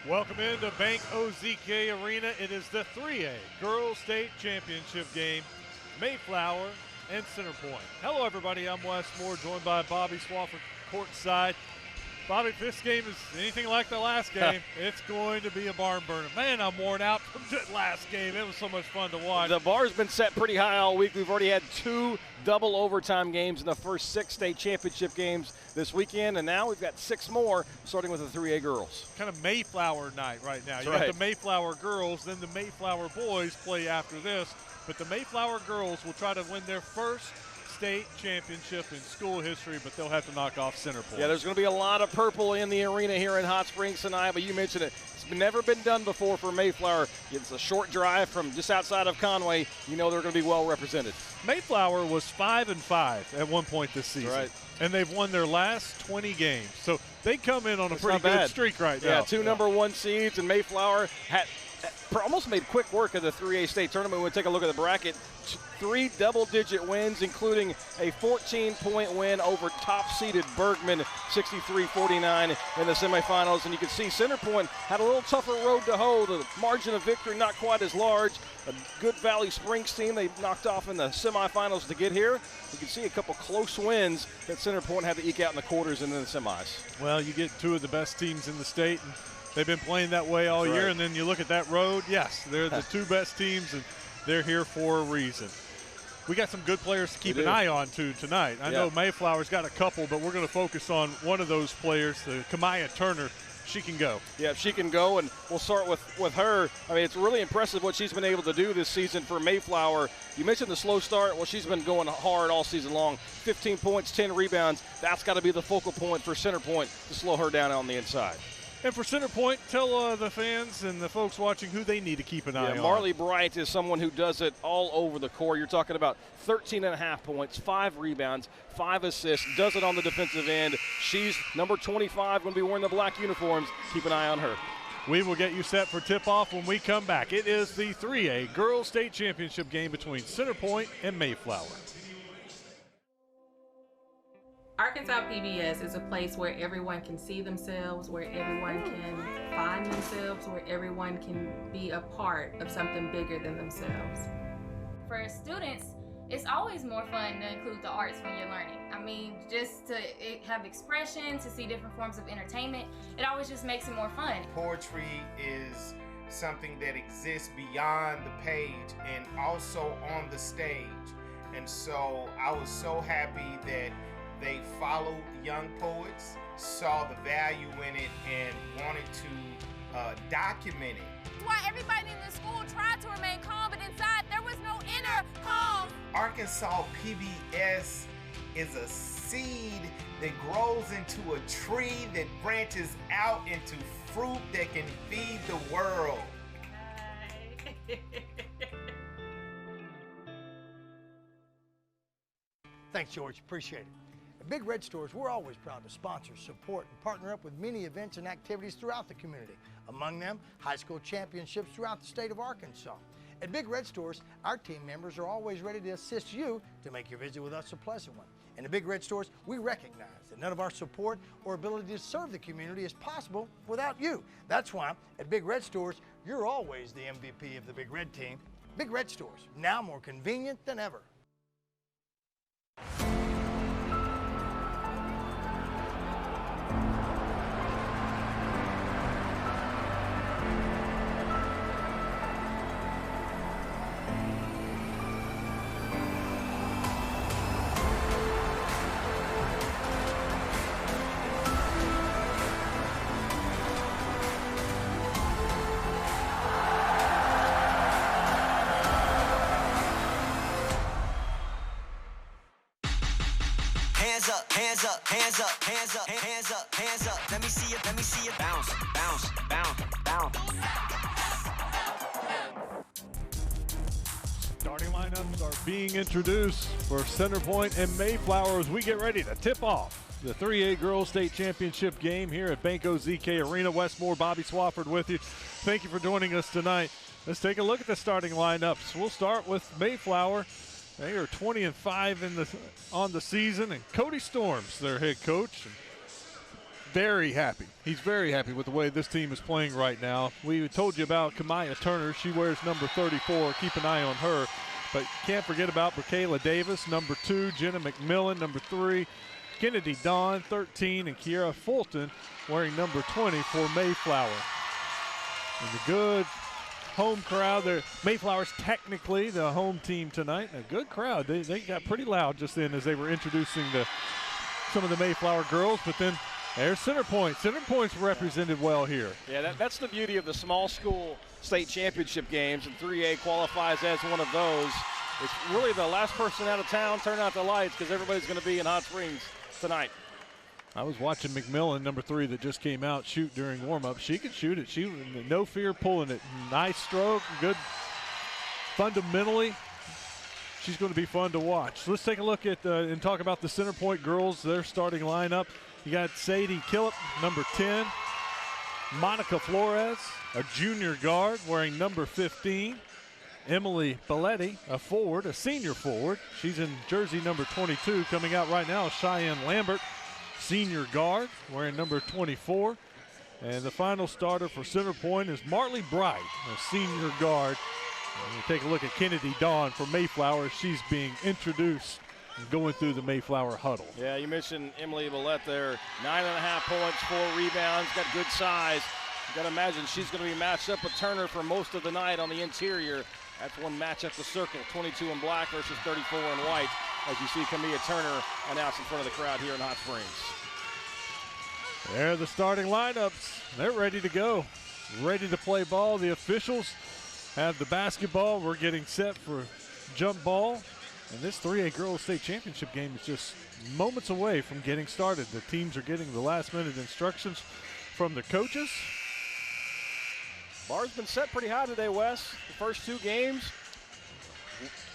Welcome into Bank OZK Arena. It is the 3A Girls State Championship game, Mayflower and Centerpoint. Hello, everybody. I'm Wes Moore, joined by Bobby Swafford courtside. Bobby, if this game is anything like the last game, it's going to be a barn burner. Man, I'm worn out from that last game. It was so much fun to watch. The bar's been set pretty high all week. We've already had 2 double overtime games in the first 6 state championship games this weekend, and now we've got 6 more, starting with the 3A girls. Kind of Mayflower night right now. You right. got the Mayflower girls, then the Mayflower boys play after this. But the Mayflower girls will try to win their first state championship in school history, but they'll have to knock off Centerpoint. Yeah, there's going to be a lot of purple in the arena here in Hot Springs tonight, but you mentioned it. It's never been done before for Mayflower. It's a short drive from just outside of Conway. You know they're going to be well represented. Mayflower was 5-5 at one point this season. Right. And they've won their last 20 games. So they come in on a pretty good streak right now. Yeah, 2 number 1 seeds, and Mayflower almost made quick work of the 3A state tournament. We'll take a look at the bracket. 3 double-digit wins, including a 14-point win over top-seeded Bergman, 63-49 in the semifinals. And you can see Centerpoint had a little tougher road to hoe. The margin of victory not quite as large. A good Valley Springs team they knocked off in the semifinals to get here. You can see a couple close wins that Centerpoint had to eke out in the quarters and in the semis. Well, you get 2 of the best teams in the state, and they've been playing that way all year, and then you look at that road, yes, they're the 2 best teams, and they're here for a reason. We got some good players to keep an eye on, too, tonight. I know Mayflower's got a couple, but we're going to focus on one of those players, the Kamaya Turner. She can go. Yeah, she can go, and we'll start with her. I mean, it's really impressive what she's been able to do this season for Mayflower. You mentioned the slow start. Well, she's been going hard all season long. 15 points, 10 rebounds. That's got to be the focal point for Centerpoint to slow her down on the inside. And for Centerpoint, tell the fans and the folks watching who they need to keep an eye on. Marley Bright is someone who does it all over the court. You're talking about 13.5 points, 5 rebounds, 5 assists, does it on the defensive end. She's number 25, going to be wearing the black uniforms. Keep an eye on her. We will get you set for tip-off when we come back. It is the 3A Girls State Championship game between Centerpoint and Mayflower. Arkansas PBS is a place where everyone can see themselves, where everyone can find themselves, where everyone can be a part of something bigger than themselves. For students, it's always more fun to include the arts when you're learning. I mean, just to have expression, to see different forms of entertainment, it always just makes it more fun. Poetry is something that exists beyond the page and also on the stage. And so I was so happy that they followed young poets, saw the value in it, and wanted to document it. That's why everybody in the school tried to remain calm, but inside there was no inner calm. Arkansas PBS is a seed that grows into a tree that branches out into fruit that can feed the world. Thanks, George. Appreciate it. At Big Red Stores, we're always proud to sponsor, support, and partner up with many events and activities throughout the community. Among them, high school championships throughout the state of Arkansas. At Big Red Stores, our team members are always ready to assist you to make your visit with us a pleasant one. And at Big Red Stores, we recognize that none of our support or ability to serve the community is possible without you. That's why at Big Red Stores, you're always the MVP of the Big Red team. Big Red Stores, now more convenient than ever. Hands up, hands up, hands up, hands up, hands up, hands up. Let me see it bounce, bounce, bounce, bounce. Starting lineups are being introduced for Centerpoint and Mayflower as we get ready to tip off the 3A Girls State Championship game here at Bank OZK Arena. Wes Moore, Bobby Swafford with you. Thank you for joining us tonight. Let's take a look at the starting lineups. We'll start with Mayflower. They are 20-5 on the season, and Cody Storms, their head coach. very happy. He's very happy with the way this team is playing right now. We told you about Kamaya Turner. She wears number 34. Keep an eye on her. But can't forget about Bracayla Davis, number 2, Jenna McMillan, number 3, Kennedy Dawn, 13, and Kiera Fulton wearing number 20 for Mayflower. And the good home crowd there. Mayflower's technically the home team tonight. A good crowd. They got pretty loud just then as they were introducing some of the Mayflower girls, but then there's Centerpoint. Centerpoint's represented well here. Yeah, that's the beauty of the small school state championship games, and 3A qualifies as one of those. It's really the last person out of town, turn out the lights, because everybody's going to be in Hot Springs tonight. I was watching McMillan, number 3, that just came out, shoot during warm-up. She could shoot it. She no fear pulling it. Nice stroke, good fundamentally. She's going to be fun to watch. So let's take a look at and talk about the Centerpoint girls, their starting lineup. You got Sadie Killip, number 10. Monica Flores, a junior guard wearing number 15. Emily Belletti, a forward, a senior forward. She's in jersey number 22. Coming out right now is Cheyenne Lambert, senior guard, wearing number 24. And the final starter for Centerpoint is Marley Bright, a senior guard. And we'll take a look at Kennedy Dawn for Mayflower. She's being introduced and going through the Mayflower huddle. Yeah, you mentioned Emily Belletti there. 9.5 points, 4 rebounds, got good size. You got to imagine she's going to be matched up with Turner for most of the night on the interior. That's one match at the circle, 22 in black versus 34 in white, as you see Kamia Turner announced in front of the crowd here in Hot Springs. There are the starting lineups. They're ready to go, ready to play ball. The officials have the basketball. We're getting set for jump ball. And this 3A Girls State Championship game is just moments away from getting started. The teams are getting the last-minute instructions from the coaches. Bar's been set pretty high today, Wes. The first 2 games.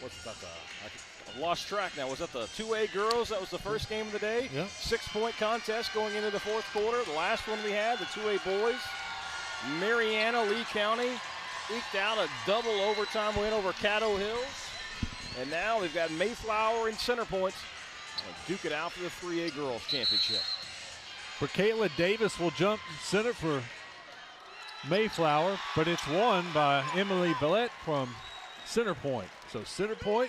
What's that? I've lost track now. Was that the 2A girls? That was the first game of the day. Yeah. 6-point contest going into the 4th quarter. The last one we had, the 2A boys. Mariana, Lee County eked out a double overtime win over Caddo Hills. And now we've got Mayflower and Centerpoint duke it out for the 3A girls championship. Bracayla Davis will jump center for Mayflower, but it's won by Emily Belletti from Centerpoint. So Centerpoint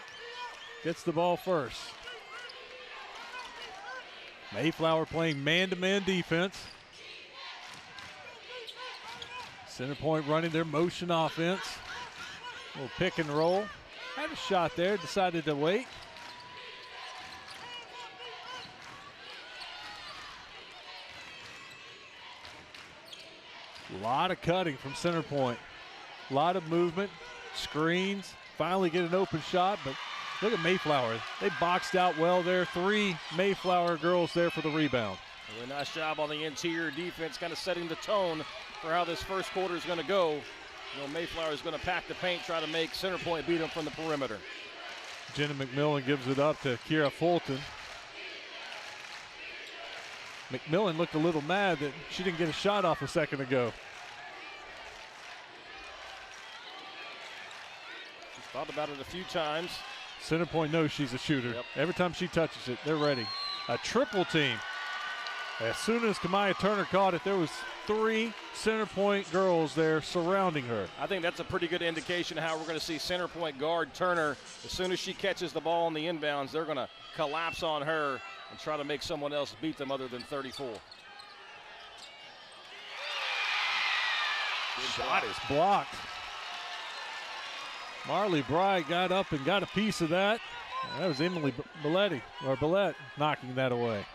gets the ball first. Mayflower playing man-to-man defense. Centerpoint running their motion offense. A little pick and roll. Had a shot there, decided to wait. A lot of cutting from Centerpoint. A lot of movement, screens, finally get an open shot, but look at Mayflower. They boxed out well there. 3 Mayflower girls there for the rebound. Really nice job on the interior defense, kind of setting the tone for how this first quarter is going to go. You know, Mayflower is going to pack the paint, try to make Centerpoint beat them from the perimeter. Jenna McMillan gives it up to Kiera Fulton. McMillan looked a little mad that she didn't get a shot off a second ago. She's thought about it a few times. Centerpoint knows she's a shooter. Yep. Every time she touches it, they're ready. A triple team. As soon as Kamaya Turner caught it, there was 3 Centerpoint girls there surrounding her. I think that's a pretty good indication of how we're going to see Centerpoint guard Turner. As soon as she catches the ball on the inbounds, they're going to collapse on her and try to make someone else beat them other than 34. Shot is blocked. Marley Bright got up and got a piece of that. That was Emily Belletti knocking that away.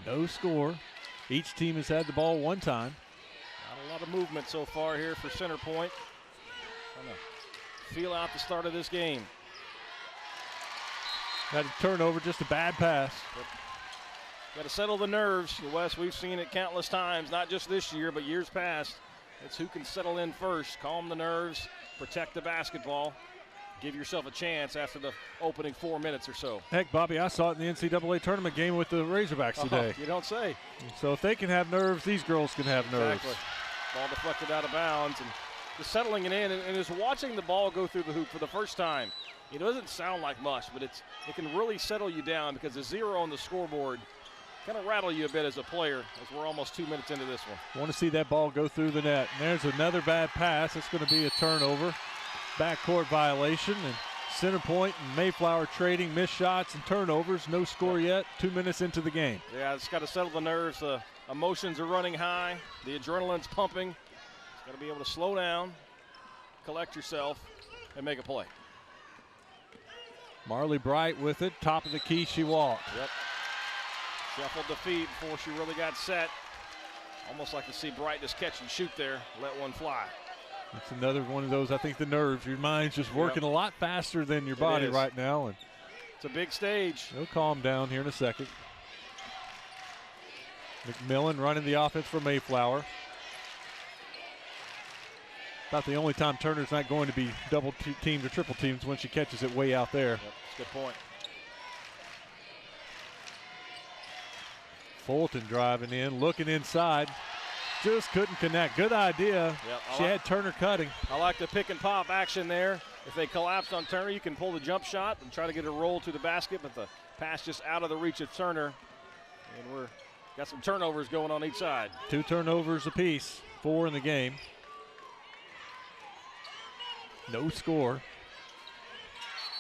No score. Each team has had the ball one time. Not a lot of movement so far here for Centerpoint. Trying to feel out the start of this game. Got a turnover, just a bad pass. Got to settle the nerves. Wes, we've seen it countless times, not just this year, but years past. It's who can settle in first, calm the nerves, protect the basketball, give yourself a chance after the opening 4 minutes or so. Heck, Bobby, I saw it in the NCAA tournament game with the Razorbacks today. You don't say. So if they can have nerves, these girls can have nerves. Exactly. Ball deflected out of bounds, and just settling it in and is watching the ball go through the hoop for the first time. It doesn't sound like much, but it can really settle you down because the 0 on the scoreboard kind of rattle you a bit as a player as we're almost 2 minutes into this one. Want to see that ball go through the net. And there's another bad pass. It's going to be a turnover. Backcourt violation. And Centerpoint and Mayflower trading missed shots and turnovers. No score yet. 2 minutes into the game. Yeah, it's got to settle the nerves. The emotions are running high. The adrenaline's pumping. It's got to be able to slow down, collect yourself, and make a play. Marley Bright with it. Top of the key, she walked. Yep. Shuffled the feet before she really got set. Almost like to see Bright just catch and shoot there, let one fly. It's another one of those, I think the nerves, your mind's just working a lot faster than your body right now. And it's a big stage. They'll calm down here in a second. McMillan running the offense for Mayflower. About the only time Turner's not going to be double teamed or triple teamed is when she catches it way out there. Yep, that's a good point. Fulton driving in, looking inside. Just couldn't connect. Good idea. Yep, she had Turner cutting. I like the pick and pop action there. If they collapse on Turner, you can pull the jump shot and try to get a roll to the basket, but the pass just out of the reach of Turner. And we're got some turnovers going on each side. 2 turnovers apiece, 4 in the game. No score.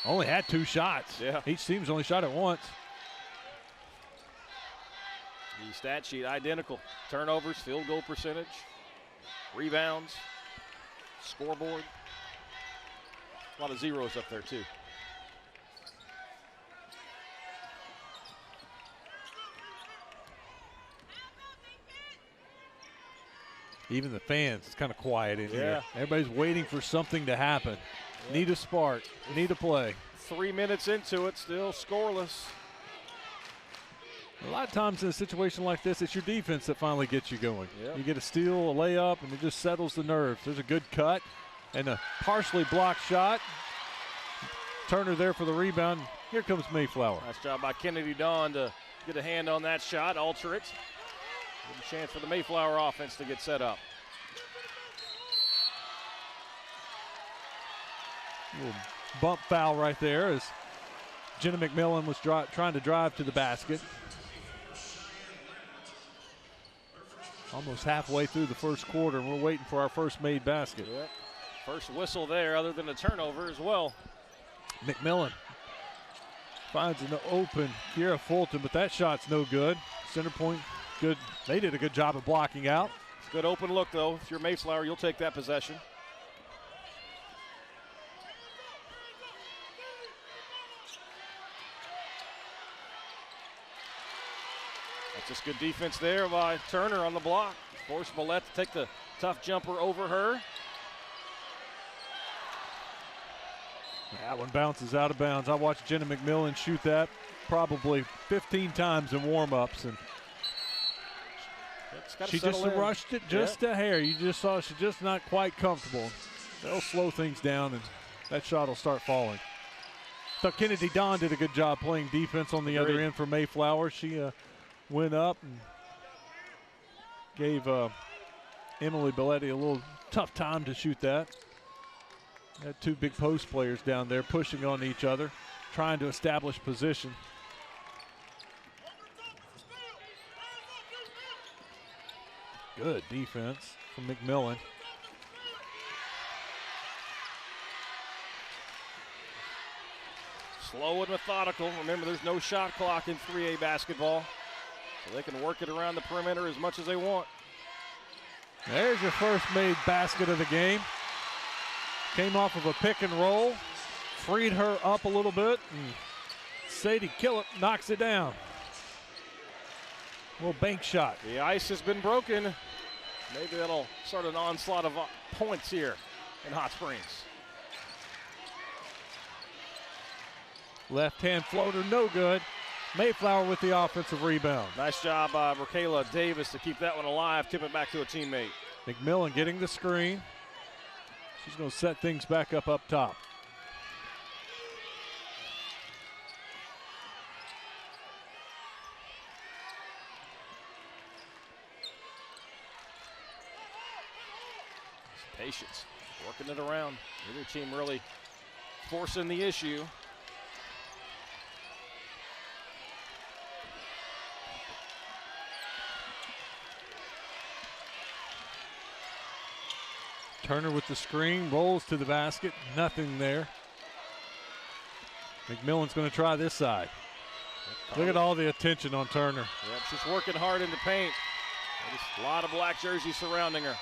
Only had 2 shots. Yeah. Each team's only shot it once. The stat sheet identical. Turnovers, field goal percentage, rebounds, scoreboard. A lot of zeros up there too. Even the fans, it's kind of quiet in Yeah. here. Everybody's waiting for something to happen. Yeah. Need a spark, need a play. 3 minutes into it, still scoreless. A lot of times in a situation like this, it's your defense that finally gets you going. Yep. You get a steal, a layup, and it just settles the nerves. There's a good cut and a partially blocked shot. Turner there for the rebound. Here comes Mayflower. Nice job by Kennedy Dawn to get a hand on that shot, alter it. Good chance for the Mayflower offense to get set up. Little bump foul right there as Jenna McMillan was trying to drive to the basket. Almost halfway through the first quarter, and we're waiting for our first made basket. Yep. First whistle there, other than a turnover as well. McMillan finds an open Kiera Fulton, but that shot's no good. Centerpoint, good. They did a good job of blocking out. Good open look, though. If you're Mayflower, you'll take that possession. That's just good defense there by Turner on the block. Forced Millette to take the tough jumper over her. That one bounces out of bounds. I watched Jenna McMillan shoot that probably 15 times in warm-ups, and she just rushed it just a hair. You just saw she's just not quite comfortable. They'll slow things down, and that shot will start falling. So Kennedy Dawn did a good job playing defense on the other end for Mayflower. She went up and gave Emily Belletti a little tough time to shoot that. Had 2 big post players down there pushing on each other, trying to establish position. Good defense from McMillan. Slow and methodical. Remember, there's no shot clock in 3A basketball, so they can work it around the perimeter as much as they want. There's your first made basket of the game. Came off of a pick and roll, freed her up a little bit, and Sadie Killip knocks it down. Little bank shot. The ice has been broken. Maybe that'll start an onslaught of points here in Hot Springs. Left-hand floater, no good. Mayflower with the offensive rebound. Nice job by Raquela Davis to keep that one alive, tip it back to a teammate. McMillan getting the screen. She's going to set things back up top. Patience. Working it around. Neither team really forcing the issue. Turner with the screen, rolls to the basket, nothing there. McMillan's going to try this side. Look at all the attention on Turner. Yep, she's working hard in the paint. There's a lot of black jerseys surrounding her.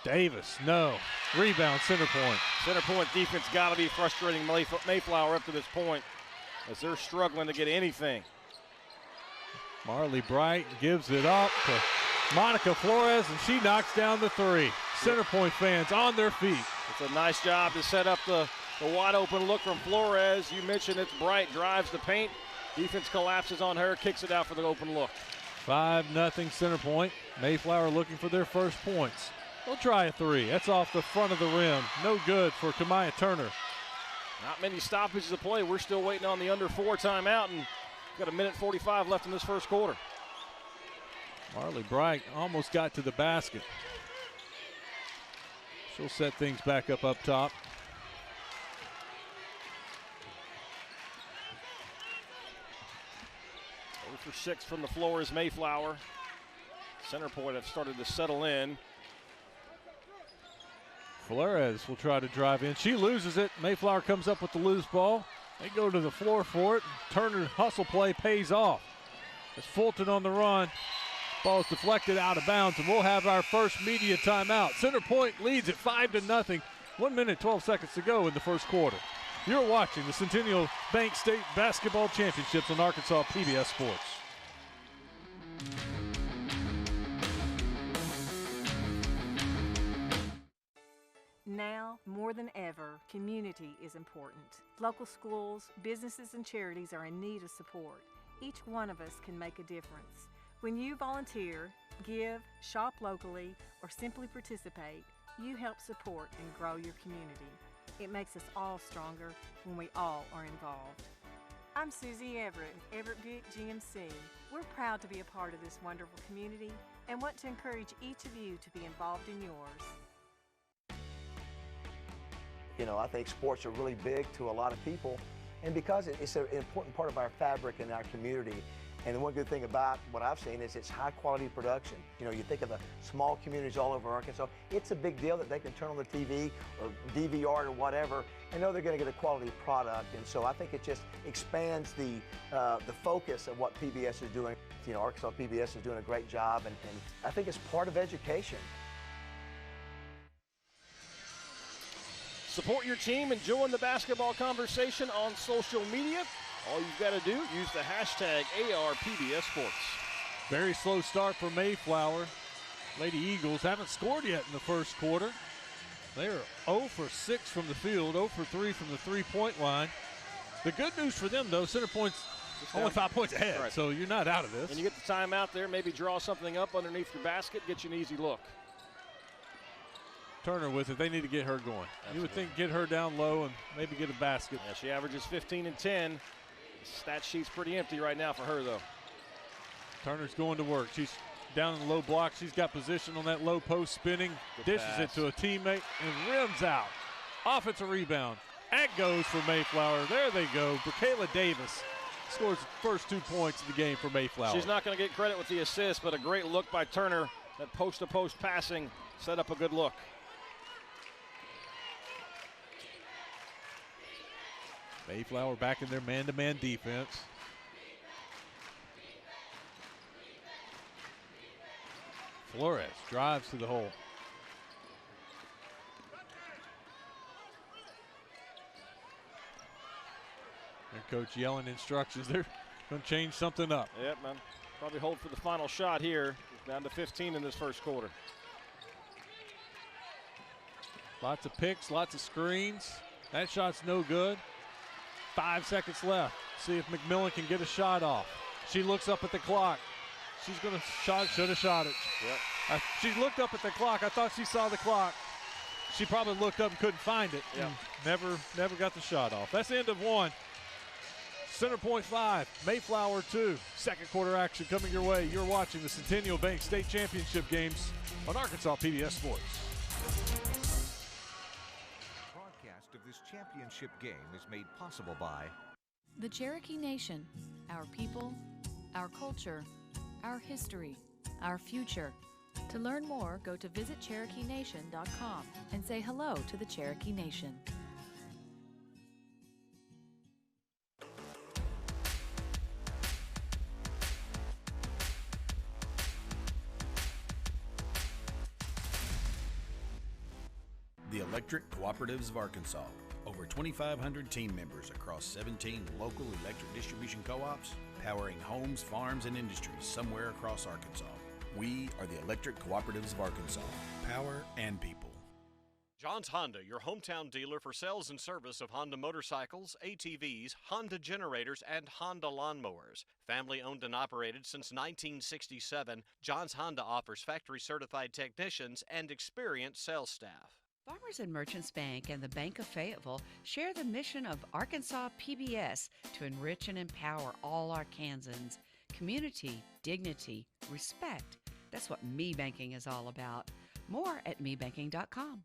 Davis, no. Rebound, Centerpoint. Centerpoint defense got to be frustrating Mayflower up to this point as they're struggling to get anything. Marley Bright gives it up to Monica Flores, and she knocks down the three. Centerpoint fans on their feet. It's a nice job to set up the wide open look from Flores. You mentioned it's Bright, drives the paint. Defense collapses on her, kicks it out for the open look. 5-0 Centerpoint. Mayflower looking for their first points. They'll try a three. That's off the front of the rim. No good for Kamaya Turner. Not many stoppages of play. We're still waiting on the under 4 timeout, and got 1:45 left in this first quarter. Marley Bright almost got to the basket. She'll set things back up top. For 6 from the floor is Mayflower. Centerpoint have started to settle in. Flores will try to drive in. She loses it. Mayflower comes up with the loose ball. They go to the floor for it. Turner's hustle play pays off. It's Fulton on the run. Ball is deflected out of bounds, and we'll have our first media timeout. Centerpoint leads at 5-0. 1 minute, 12 seconds to go in the first quarter. You're watching the Centennial Bank State Basketball Championships on Arkansas PBS Sports. Now, more than ever, community is important. Local schools, businesses, and charities are in need of support. Each one of us can make a difference. When you volunteer, give, shop locally, or simply participate, you help support and grow your community. It makes us all stronger when we all are involved. I'm Susie Everett with Everett Buick GMC. We're proud to be a part of this wonderful community and want to encourage each of you to be involved in yours. You know, I think sports are really big to a lot of people, and because it's an important part of our fabric in our community. And the one good thing about what I've seen is it's high quality production. You know, you think of the small communities all over Arkansas, it's a big deal that they can turn on the TV or DVR or whatever and know they're going to get a quality product. And so I think it just expands the focus of what PBS is doing. You know, Arkansas PBS is doing a great job, and I think it's part of education. Support your team and join the basketball conversation on social media. All you've got to do, use the hashtag ARPBS Sports. Very slow start for Mayflower. Lady Eagles haven't scored yet in the first quarter. They're 0 for 6 from the field, 0 for 3 from the three-point line. The good news for them, though, Centerpoint's only 5 points ahead, right. So you're not out of this. And you get the timeout there, maybe draw something up underneath your basket, get you an easy look. Turner with it. They need to get her going. Absolutely. You would think get her down low and maybe get a basket. Yeah, she averages 15 and 10. Stat sheet's pretty empty right now for her, though. Turner's going to work. She's down in the low block. She's got position on that low post, spinning. Good dishes pass. it to a teammate and rims out. Offensive rebound. And goes for Mayflower. There they go. Bracayla Davis scores the first 2 points of the game for Mayflower. She's not going to get credit with the assist, but a great look by Turner. That post-to-post passing set up a good look. Mayflower back in their man-to-man defense. Flores drives to the hole. And coach yelling instructions. They're going to change something up. Yep, man. Probably hold for the final shot here. Down to 15 in this first quarter. Lots of picks, lots of screens. That shot's no good. 5 seconds left. See if McMillan can get a shot off. She looks up at the clock. She's going to shot, should have shot it. Yep. She looked up at the clock. I thought she saw the clock. She probably looked up and couldn't find it. Yep. Never got the shot off. That's the end of one. Centerpoint 5, Mayflower 2. Second quarter action coming your way. You're watching the Centennial Bank State Championship games on Arkansas PBS Sports. championship game is made possible by the Cherokee Nation, our people, our culture, our history, our future. To learn more, go to visitcherokeenation.com and say hello to the Cherokee Nation. The Electric Cooperatives of Arkansas. Over 2,500 team members across 17 local electric distribution co-ops, powering homes, farms, and industries somewhere across Arkansas. We are the Electric Cooperatives of Arkansas. Power and people. John's Honda, your hometown dealer for sales and service of Honda motorcycles, ATVs, Honda generators, and Honda lawnmowers. Family owned and operated since 1967, John's Honda offers factory-certified technicians and experienced sales staff. Farmers and Merchants Bank and the Bank of Fayetteville share the mission of Arkansas PBS to enrich and empower all Arkansans. Community, dignity, respect. That's what Me Banking is all about. More at mebanking.com.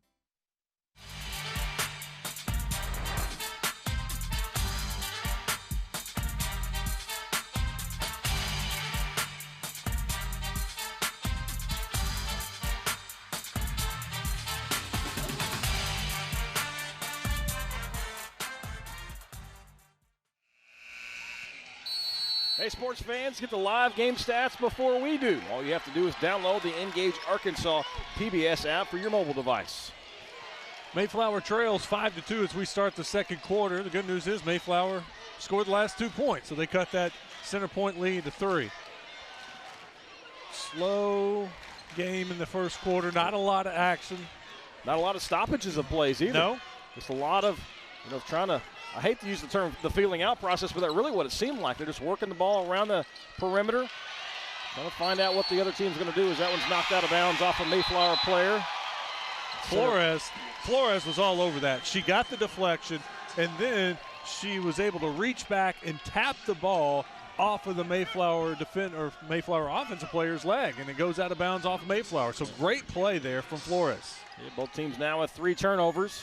Hey, sports fans, get the live game stats before we do. All you have to do is download the Engage Arkansas PBS app for your mobile device. Mayflower trails 5-2 as we start the second quarter. The good news is Mayflower scored the last 2 points, so they cut that Centerpoint lead to 3. Slow game in the first quarter, not a lot of action. Not a lot of stoppages of plays either. No. Just a lot of, trying to, I hate to use the term the feeling out process, but that's really what it seemed like. They're just working the ball around the perimeter, trying to find out what the other team's going to do as that one's knocked out of bounds off a Mayflower player. Flores was all over that. She got the deflection, and then she was able to reach back and tap the ball off of the Mayflower offensive player's leg, and it goes out of bounds off of Mayflower. So great play there from Flores. Yeah, both teams now with 3 turnovers.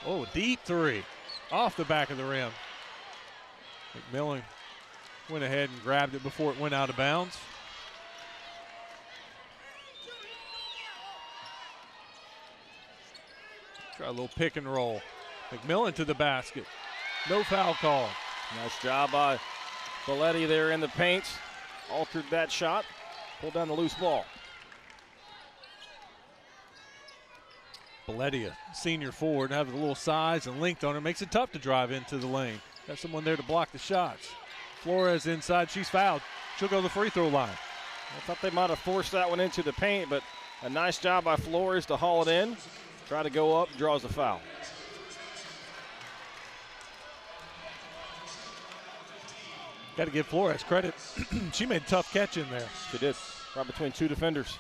Oh, deep 3 off the back of the rim. McMillan went ahead and grabbed it before it went out of bounds. Try a little pick and roll. McMillan to the basket. No foul call. Nice job by Belletti there in the paint. Altered that shot. Pulled down the loose ball. Belletti, a senior forward, have a little size and length on her. Makes it tough to drive into the lane. Got someone there to block the shots. Flores inside. She's fouled. She'll go to the free throw line. I thought they might have forced that one into the paint, but a nice job by Flores to haul it in. Try to go up, draws the foul. Got to give Flores credit. She made a tough catch in there. She did, right between 2 defenders.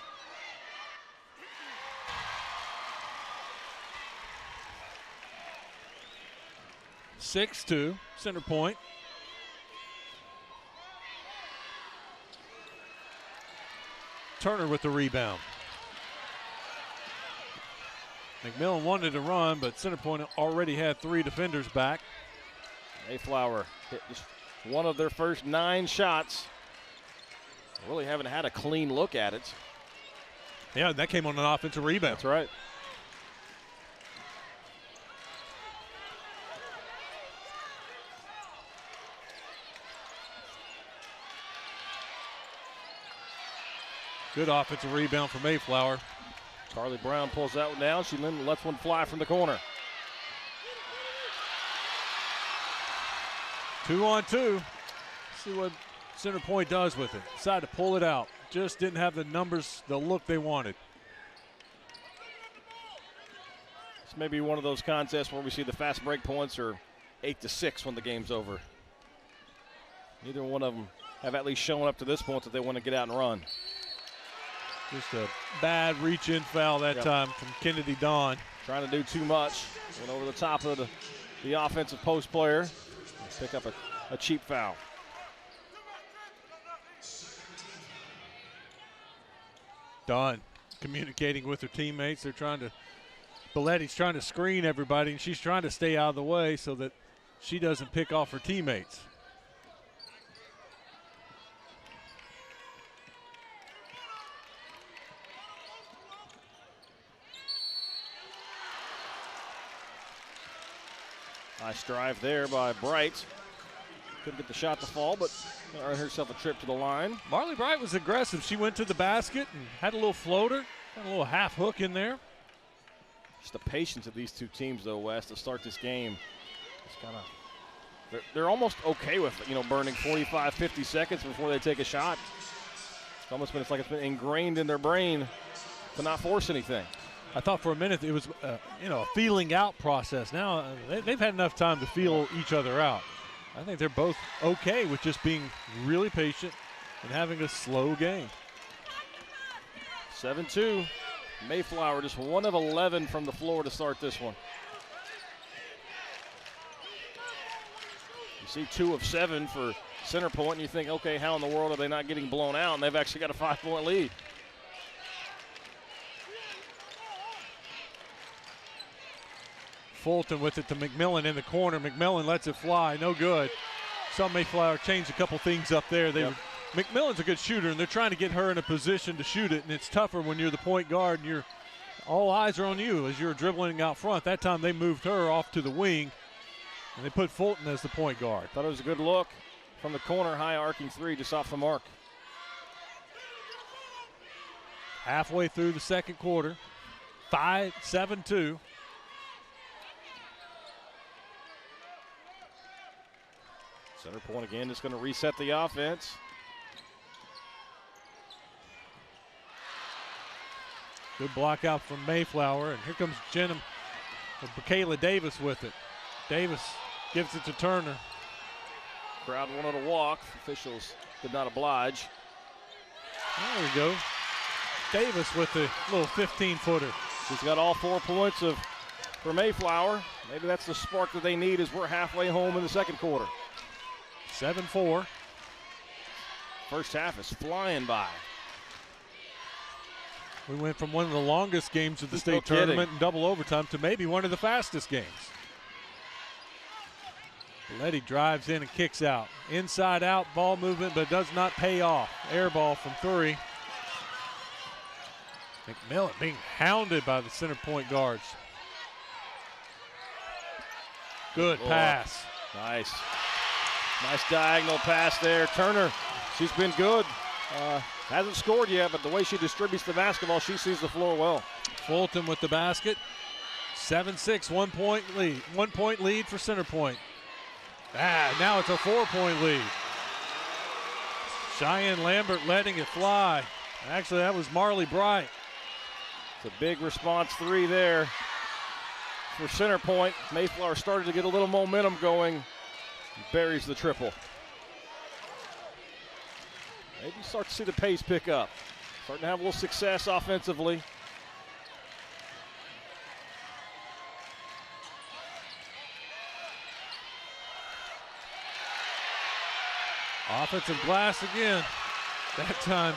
(6-2) Centerpoint. Turner with the rebound. McMillan wanted to run, but Centerpoint already had 3 defenders back. Mayflower hit just one of their first 9 shots. Really haven't had a clean look at it. Yeah, that came on an offensive rebound. That's right. Good offensive rebound for Mayflower. Charlie Brown pulls that one down. She lets one fly from the corner. 2-on-2. See what Centerpoint does with it. Decided to pull it out. Just didn't have the numbers, the look they wanted. This may be one of those contests where we see the fast break points are 8-6 when the game's over. Neither one of them have at least shown up to this point that they want to get out and run. Just a bad reach-in foul that time from Kennedy Dawn. Trying to do too much. Went over the top of the offensive post player. Pick up a cheap foul. Done. Communicating with her teammates. Belletti's trying to screen everybody, and she's trying to stay out of the way so that she doesn't pick off her teammates. Nice drive there by Bright. Couldn't get the shot to fall, but earned herself a trip to the line. Marley Bright was aggressive. She went to the basket and had a little floater, had a little half hook in there. Just the patience of these two teams, though, Wes, to start this game. It's kind of they're almost okay with, burning 45, 50 seconds before they take a shot. It's like it's been ingrained in their brain to not force anything. I thought for a minute it was, a feeling out process. Now they've had enough time to feel each other out. I think they're both okay with just being really patient and having a slow game. 7-2. Mayflower just 1 of 11 from the floor to start this one. You see 2 of 7 for Centerpoint, and you think, okay, how in the world are they not getting blown out? And they've actually got a 5-point lead. Fulton with it to McMillan in the corner. McMillan lets it fly, no good. Saw Mayflower change a couple things up there. McMillan's a good shooter, and they're trying to get her in a position to shoot it, and it's tougher when you're the point guard and all eyes are on you as you're dribbling out front. That time they moved her off to the wing, and they put Fulton as the point guard. Thought it was a good look from the corner, high arcing three just off the mark. Halfway through the second quarter, 7-2. Centerpoint again just going to reset the offense. Good block out from Mayflower, and here comes Kayla Davis with it. Davis gives it to Turner. Crowd wanted to walk. Officials did not oblige. There we go. Davis with the little 15-footer. She's got all 4 points for Mayflower. Maybe that's the spark that they need as we're halfway home in the second quarter. 7-4. First half is flying by. We went from one of the longest games of the state tournament in double overtime to maybe one of the fastest games. Letty drives in and kicks out. Inside out ball movement, but does not pay off. Air ball from 3. McMillan being hounded by the Centerpoint guards. Good pass. Nice. Nice diagonal pass there. Turner, she's been good. Hasn't scored yet, but the way she distributes the basketball, she sees the floor well. Fulton with the basket. 7-6, 1 point lead. 1 point lead for Centerpoint. Now it's a 4-point lead. Cheyenne Lambert letting it fly. Actually, that was Marley Bright. It's a big response 3 there for Centerpoint. Mayflower started to get a little momentum going. Buries the triple. Maybe start to see the pace pick up. Starting to have a little success offensively. Offensive glass again. That time,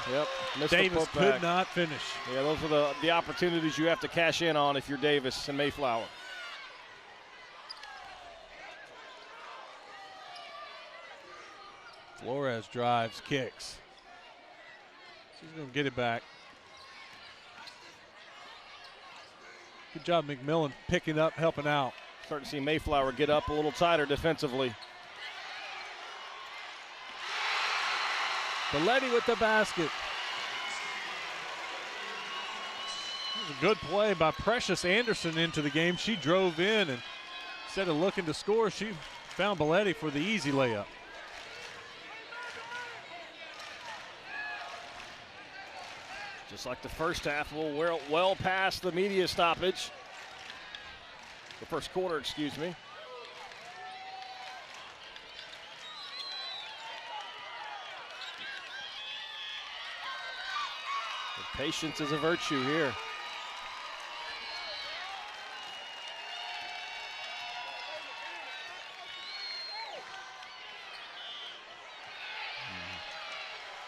Davis could not finish. Yeah, those are the opportunities you have to cash in on if you're Davis and Mayflower. Flores drives, kicks. She's going to get it back. Good job, McMillan, picking up, helping out. Starting to see Mayflower get up a little tighter defensively. Belletti with the basket. A good play by Precious Anderson into the game. She drove in, and instead of looking to score, she found Belletti for the easy layup. Just like the first half, we're well past the media stoppage. The first quarter, excuse me. The patience is a virtue here.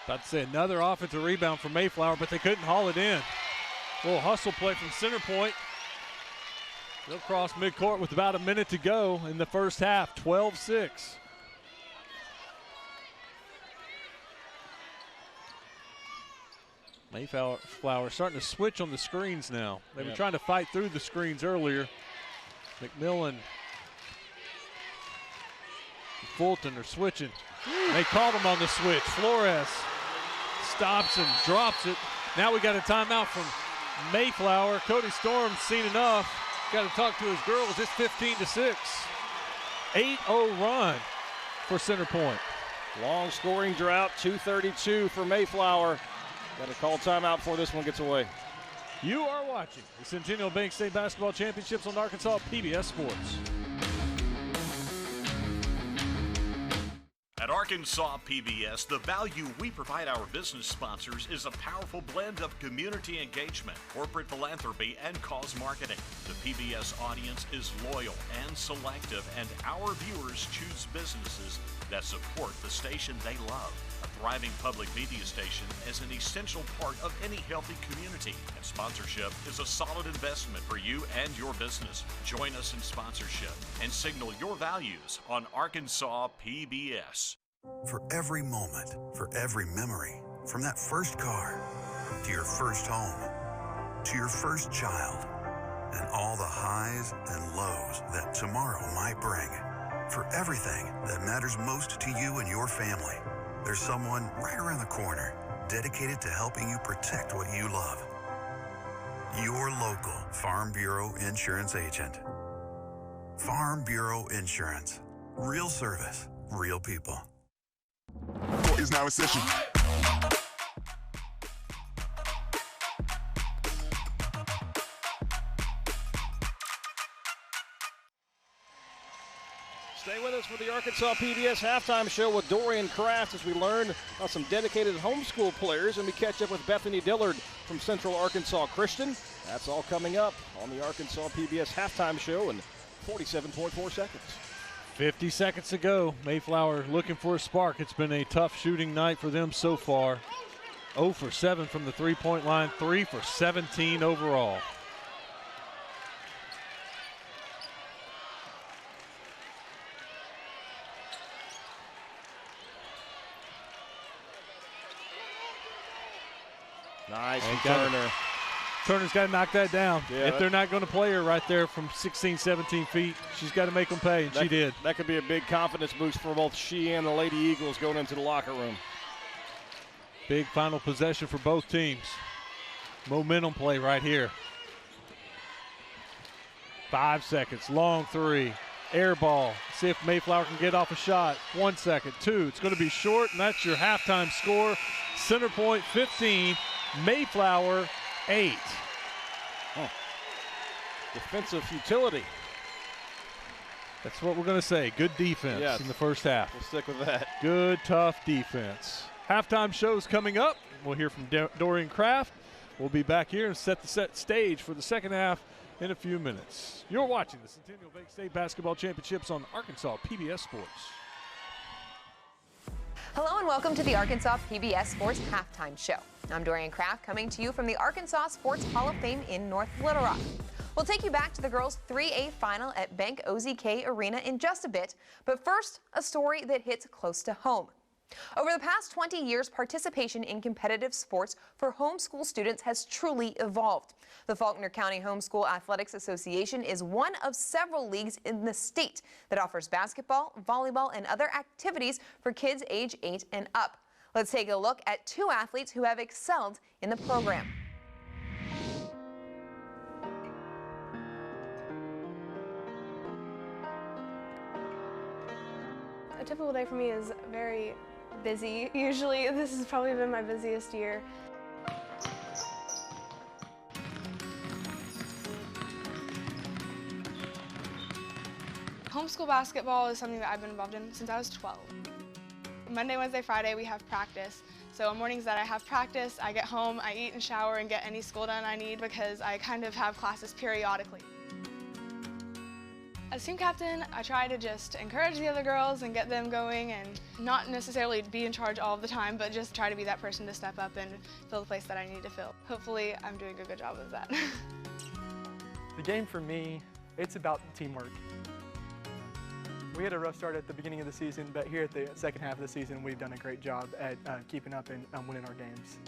About to say another offensive rebound for Mayflower, but they couldn't haul it in. A little hustle play from Centerpoint. They'll cross midcourt with about a minute to go in the first half, 12-6. Mayflower starting to switch on the screens now. They were trying to fight through the screens earlier. McMillan, Fulton are switching. They caught him on the switch. Flores stops and drops it. Now we got a timeout from Mayflower. Cody Storm's seen enough. Got to talk to his girls. It's 15-6. 8-0 run for Centerpoint. Long scoring drought, 2:32 for Mayflower. Got to call timeout before this one gets away. You are watching the Centennial Bank State Basketball Championships on Arkansas PBS Sports. At Arkansas PBS, the value we provide our business sponsors is a powerful blend of community engagement, corporate philanthropy, and cause marketing. The PBS audience is loyal and selective, and our viewers choose businesses that support the station they love. A thriving public media station is an essential part of any healthy community, and sponsorship is a solid investment for you and your business. Join us in sponsorship and signal your values on Arkansas PBS. For every moment, for every memory, from that first car to your first home to your first child, and all the highs and lows that tomorrow might bring. For everything that matters most to you and your family, there's someone right around the corner dedicated to helping you protect what you love. Your local Farm Bureau insurance agent. Farm Bureau Insurance. Real service, real people. Court is now in session. Stay with us for the Arkansas PBS halftime show with Dorian Kraft as we learn about some dedicated homeschool players, and we catch up with Bethany Dillard from Central Arkansas Christian. That's all coming up on the Arkansas PBS halftime show in 47.4 seconds. 50 seconds to go. Mayflower looking for a spark. It's been a tough shooting night for them so far. 0 for 7 from the three-point line, 3 for 17 overall. Nice from Turner. Turner's got to knock that down. Yeah, if they're not going to play her right there from 16, 17 feet, she's got to make them pay, and she did. That could be a big confidence boost for both she and the Lady Eagles going into the locker room. Big final possession for both teams. Momentum play right here. 5 seconds, long three, air ball. See if Mayflower can get off a shot. 1 second, 2. It's going to be short, and that's your halftime score. Centerpoint 15, Mayflower 8. Oh. Defensive futility. That's what we're going to say. Good defense in the first half. We'll stick with that. Good, tough defense. Halftime show's coming up. We'll hear from Dorian Kraft. We'll be back here and set the stage for the second half in a few minutes. You're watching the Centennial Bank State Basketball Championships on Arkansas PBS Sports. Hello and welcome to the Arkansas PBS Sports Halftime Show. I'm Dorian Kraft coming to you from the Arkansas Sports Hall of Fame in North Little Rock. We'll take you back to the girls' 3A final at Bank OZK Arena in just a bit, but first, a story that hits close to home. Over the past 20 years, participation in competitive sports for homeschool students has truly evolved. The Faulkner County Homeschool Athletics Association is one of several leagues in the state that offers basketball, volleyball, and other activities for kids age 8 and up. Let's take a look at 2 athletes who have excelled in the program. A typical day for me is very busy. Usually this has probably been my busiest year. Homeschool basketball is something that I've been involved in since I was 12. Monday, Wednesday, Friday we have practice. So on mornings that I have practice, I get home, I eat and shower and get any school done I need because I kind of have classes periodically. As team captain, I try to just encourage the other girls and get them going and not necessarily be in charge all the time, but just try to be that person to step up and fill the place that I need to fill. Hopefully, I'm doing a good job of that. The game for me, it's about teamwork. We had a rough start at the beginning of the season, but here at the second half of the season, we've done a great job at keeping up and winning our games.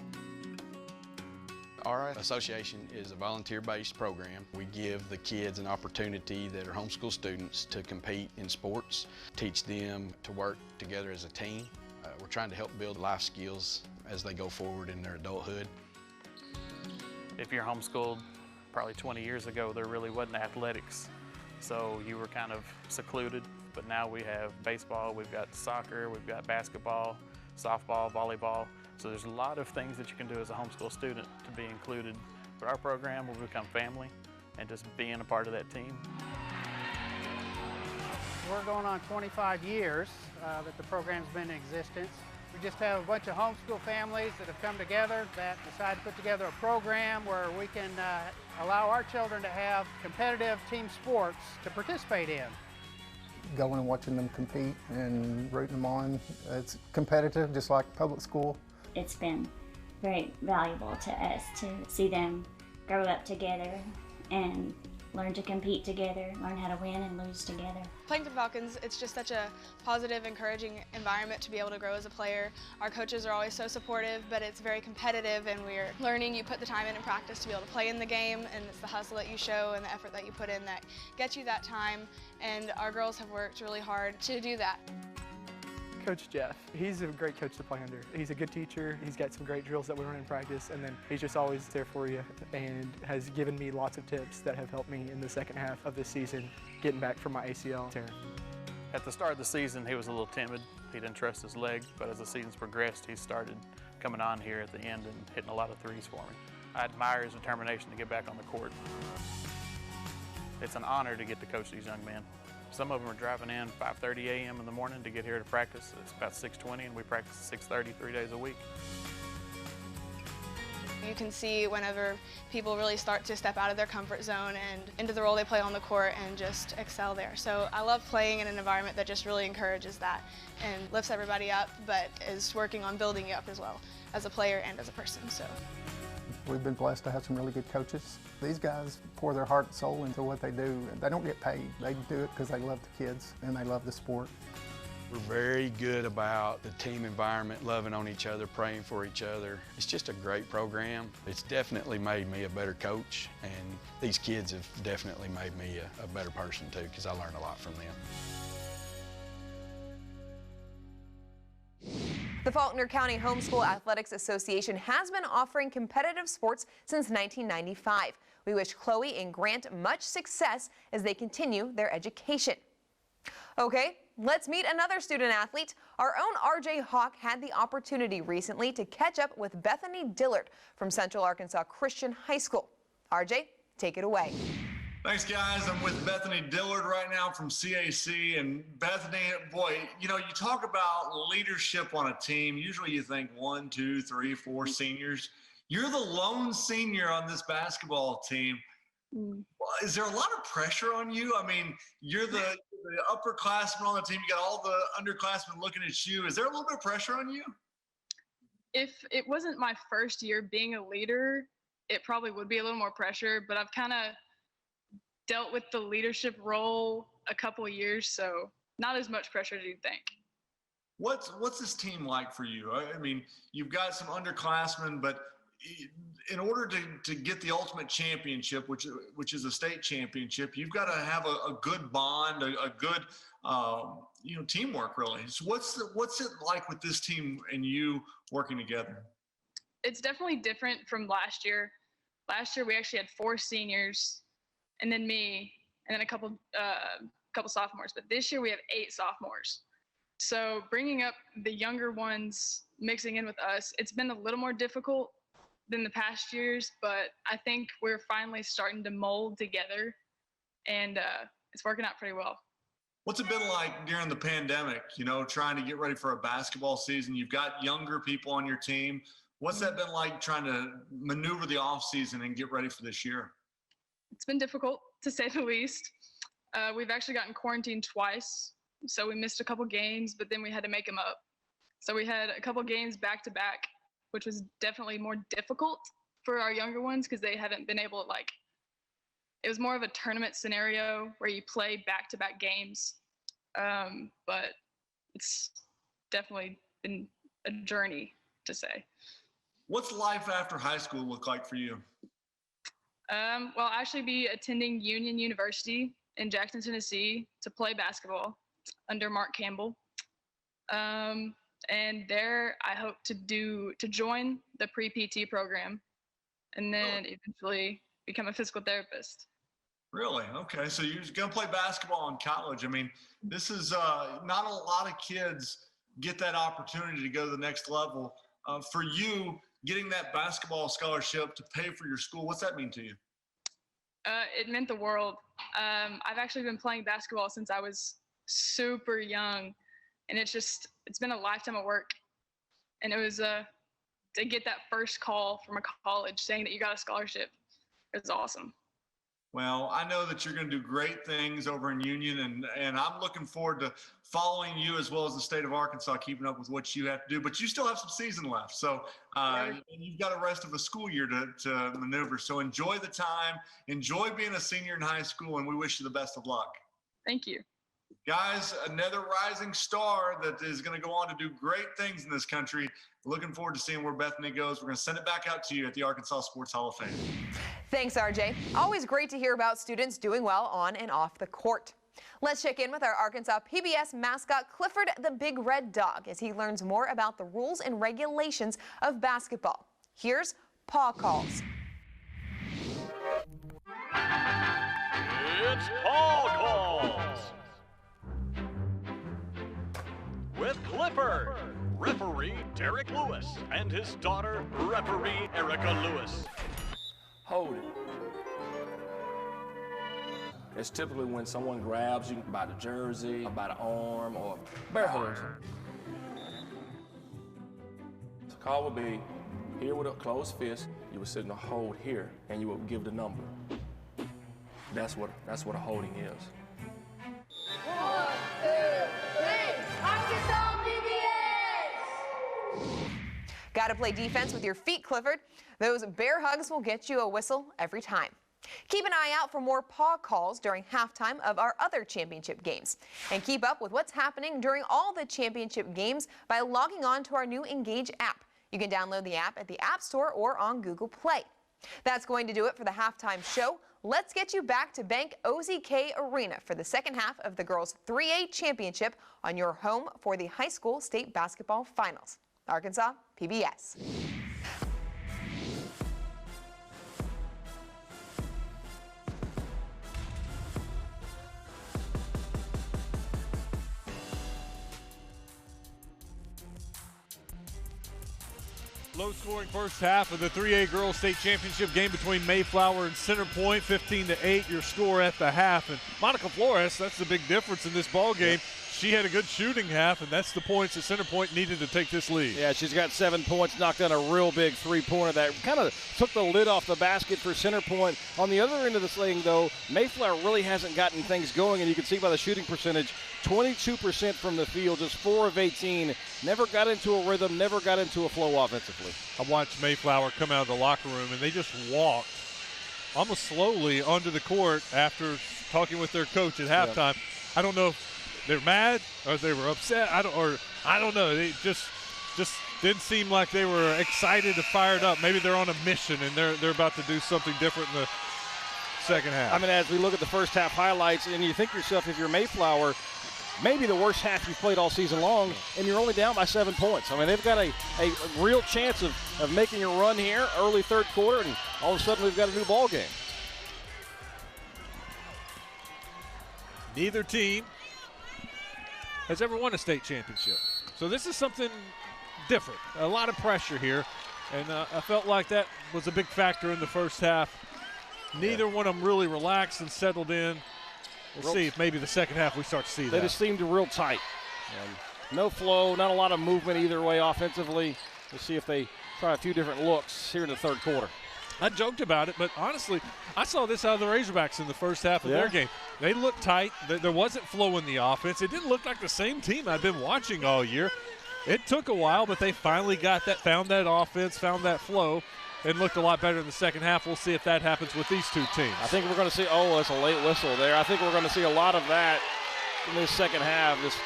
Our association is a volunteer-based program. We give the kids an opportunity that are homeschool students to compete in sports, teach them to work together as a team. We're trying to help build life skills as they go forward in their adulthood. If you're homeschooled, probably 20 years ago, there really wasn't athletics. So you were kind of secluded, but now we have baseball, we've got soccer, we've got basketball, softball, volleyball. So there's a lot of things that you can do as a homeschool student to be included. But our program will become family and just being a part of that team. We're going on 25 years that the program's been in existence. We just have a bunch of homeschool families that have come together that decide to put together a program where we can allow our children to have competitive team sports to participate in. Going and watching them compete and rooting them on. It's competitive, just like public school. It's been very valuable to us to see them grow up together and learn to compete together, learn how to win and lose together. Playing for the Falcons, it's just such a positive, encouraging environment to be able to grow as a player. Our coaches are always so supportive, but it's very competitive and we're learning. You put the time in practice to be able to play in the game, and it's the hustle that you show and the effort that you put in that gets you that time, and our girls have worked really hard to do that. Coach Jeff, he's a great coach to play under. He's a good teacher, he's got some great drills that we run in practice, and then he's just always there for you and has given me lots of tips that have helped me in the second half of this season, getting back from my ACL tear. At the start of the season, he was a little timid. He didn't trust his leg, but as the season's progressed, he started coming on here at the end and hitting a lot of threes for me. I admire his determination to get back on the court. It's an honor to get to coach these young men. Some of them are driving in 5:30 a.m. in the morning to get here to practice. It's about 6:20 and we practice at 6:30 3 days a week. You can see whenever people really start to step out of their comfort zone and into the role they play on the court and just excel there. So I love playing in an environment that just really encourages that and lifts everybody up, but is working on building you up as well as a player and as a person. So we've been blessed to have some really good coaches. These guys pour their heart and soul into what they do. They don't get paid. They do it because they love the kids and they love the sport. We're very good about the team environment, loving on each other, praying for each other. It's just a great program. It's definitely made me a better coach, and these kids have definitely made me a better person too, because I learned a lot from them. The Faulkner County Homeschool Athletics Association has been offering competitive sports since 1995. We wish Chloe and Grant much success as they continue their education. Okay, let's meet another student athlete. Our own RJ Hawk had the opportunity recently to catch up with Bethany Dillard from Central Arkansas Christian High School. RJ, take it away. Thanks, guys. I'm with Bethany Dillard right now from CAC. And Bethany, boy, you know, you talk about leadership on a team. Usually you think 1, 2, 3, 4 seniors. You're the lone senior on this basketball team. Is there a lot of pressure on you? I mean, you're the upperclassman on the team. You got all the underclassmen looking at you. Is there a little bit of pressure on you? If it wasn't my first year being a leader, it probably would be a little more pressure, but I've kind of dealt with the leadership role a couple of years, so not as much pressure as you'd think. What's this team like for you? I mean, you've got some underclassmen, but in order to get the ultimate championship, which is a state championship, you've got to have a good bond, a good teamwork really. So what's it like with this team and you working together? It's definitely different from last year. Last year we actually had 4 seniors, and then me, and then a couple sophomores. But this year we have 8 sophomores. So bringing up the younger ones, mixing in with us, it's been a little more difficult than the past years, but I think we're finally starting to mold together, and it's working out pretty well. What's it been like during the pandemic, you know, trying to get ready for a basketball season? You've got younger people on your team. What's that been like trying to maneuver the off season and get ready for this year? It's been difficult, to say the least. We've actually gotten quarantined twice, so we missed a couple games, but then we had to make them up. So we had a couple games back to back, which was definitely more difficult for our younger ones because they haven't been able to it was more of a tournament scenario where you play back to back games. But it's definitely been a journey, to say. What's life after high school look like for you? Well, I'll actually be attending Union University in Jackson, Tennessee to play basketball under Mark Campbell. And there I hope to join the pre-PT program and then eventually become a physical therapist. Really? Okay. So you're going to play basketball in college. I mean, this is not a lot of kids get that opportunity to go to the next level. For you, getting that basketball scholarship to pay for your school, what's that mean to you? It meant the world. I've actually been playing basketball since I was super young, and it's been a lifetime of work. And it was to get that first call from a college saying that you got a scholarship is awesome. Well, I know that you're going to do great things over in Union, and I'm looking forward to following you as well as the state of Arkansas, keeping up with what you have to do. But you still have some season left, so and you've got a rest of a school year to maneuver. So enjoy the time, enjoy being a senior in high school, and we wish you the best of luck. Thank you. Guys, another rising star that is going to go on to do great things in this country. Looking forward to seeing where Bethany goes. We're going to send it back out to you at the Arkansas Sports Hall of Fame. Thanks, RJ. Always great to hear about students doing well on and off the court. Let's check in with our Arkansas PBS mascot, Clifford the Big Red Dog, as he learns more about the rules and regulations of basketball. Here's Paw Calls. It's Paw Calls with Clifford, referee Derek Lewis, and his daughter, referee Erica Lewis. Hold it. It's typically when someone grabs you by the jersey, or by the arm, or barehooks. The call would be here with a closed fist. You would sit in a hold here, and you would give the number. That's what a holding is. 1, 2, 3, Arkansas PBS! Gotta play defense with your feet, Clifford. Those bear hugs will get you a whistle every time. Keep an eye out for more paw calls during halftime of our other championship games. And keep up with what's happening during all the championship games by logging on to our new Engage app. You can download the app at the App Store or on Google Play. That's going to do it for the halftime show. Let's get you back to Bank OZK Arena for the second half of the girls 3A championship on your home for the high school state basketball finals. Arkansas PBS. Low-scoring first half of the 3A Girls State Championship game between Mayflower and Centerpoint, 15-8, your score at the half. And Monica Flores, that's the big difference in this ball game. Yep. She had a good shooting half, and that's the points that Centerpoint needed to take this lead. Yeah, she's got 7 points, knocked down a real big three-pointer that kind of took the lid off the basket for Centerpoint. On the other end of this thing, though, Mayflower really hasn't gotten things going, and you can see by the shooting percentage, 22% from the field, just 4 of 18. Never got into a rhythm, never got into a flow offensively. I watched Mayflower come out of the locker room, and they just walked almost slowly onto the court after talking with their coach at halftime. Yep. I don't know if they're mad or they were upset. I don't know. They just didn't seem like they were excited or fired up. Maybe they're on a mission and they're about to do something different in the second half. I mean, as we look at the first half highlights, and you think to yourself, if you're Mayflower, maybe the worst half you've played all season long, and you're only down by 7 points. I mean, they've got a real chance of making a run here early third quarter, and all of a sudden we've got a new ball game. Neither team has ever won a state championship. So this is something different. A lot of pressure here, and I felt like that was a big factor in the first half. Neither one of them really relaxed and settled in. We'll see if maybe the second half we start to see that. They just seemed real tight. No flow, not a lot of movement either way offensively. We'll see if they try a few different looks here in the third quarter. I joked about it, but honestly, I saw this out of the Razorbacks in the first half of their game. They looked tight. There wasn't flow in the offense. It didn't look like the same team I've been watching all year. It took a while, but they finally got that, found that offense, found that flow, and looked a lot better in the second half. We'll see if that happens with these two teams. I think we're going to see, it's a late whistle there. I think we're going to see a lot of that in this second half. Just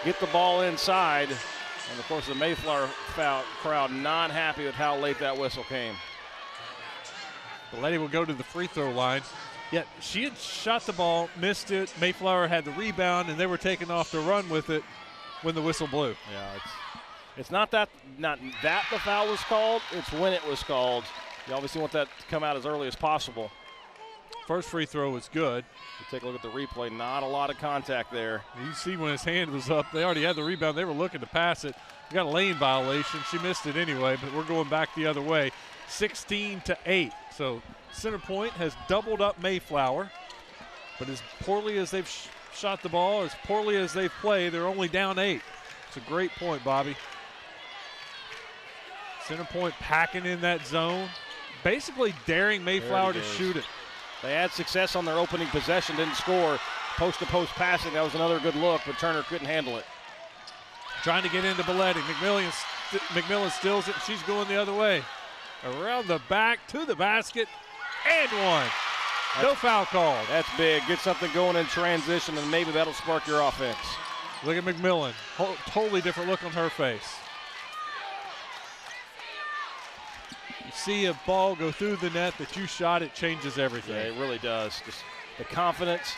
get the ball inside. And, of course, the Mayflower crowd not happy with how late that whistle came. Belletti will go to the free throw line. Yet she had shot the ball, missed it. Mayflower had the rebound, and they were taking off to run with it when the whistle blew. Yeah, it's not that the foul was called. It's when it was called. You obviously want that to come out as early as possible. First free throw was good. You take a look at the replay. Not a lot of contact there. You see when his hand was up, they already had the rebound. They were looking to pass it. We got a lane violation. She missed it anyway, but we're going back the other way. 16-8. So Centerpoint has doubled up Mayflower, but as poorly as they've shot the ball, as poorly as they've played, they're only down 8. It's a great point, Bobby. Centerpoint packing in that zone, basically daring Mayflower to shoot it. They had success on their opening possession, didn't score. Post-to-post passing, that was another good look, but Turner couldn't handle it. Trying to get into Belletti. McMillan steals it, and she's going the other way. Around the back to the basket, and one. No foul called. That's big. Get something going in transition, and maybe that'll spark your offense. Look at McMillan. Totally different look on her face. You see a ball go through the net that you shot, it changes everything. Yeah, it really does. Just the confidence.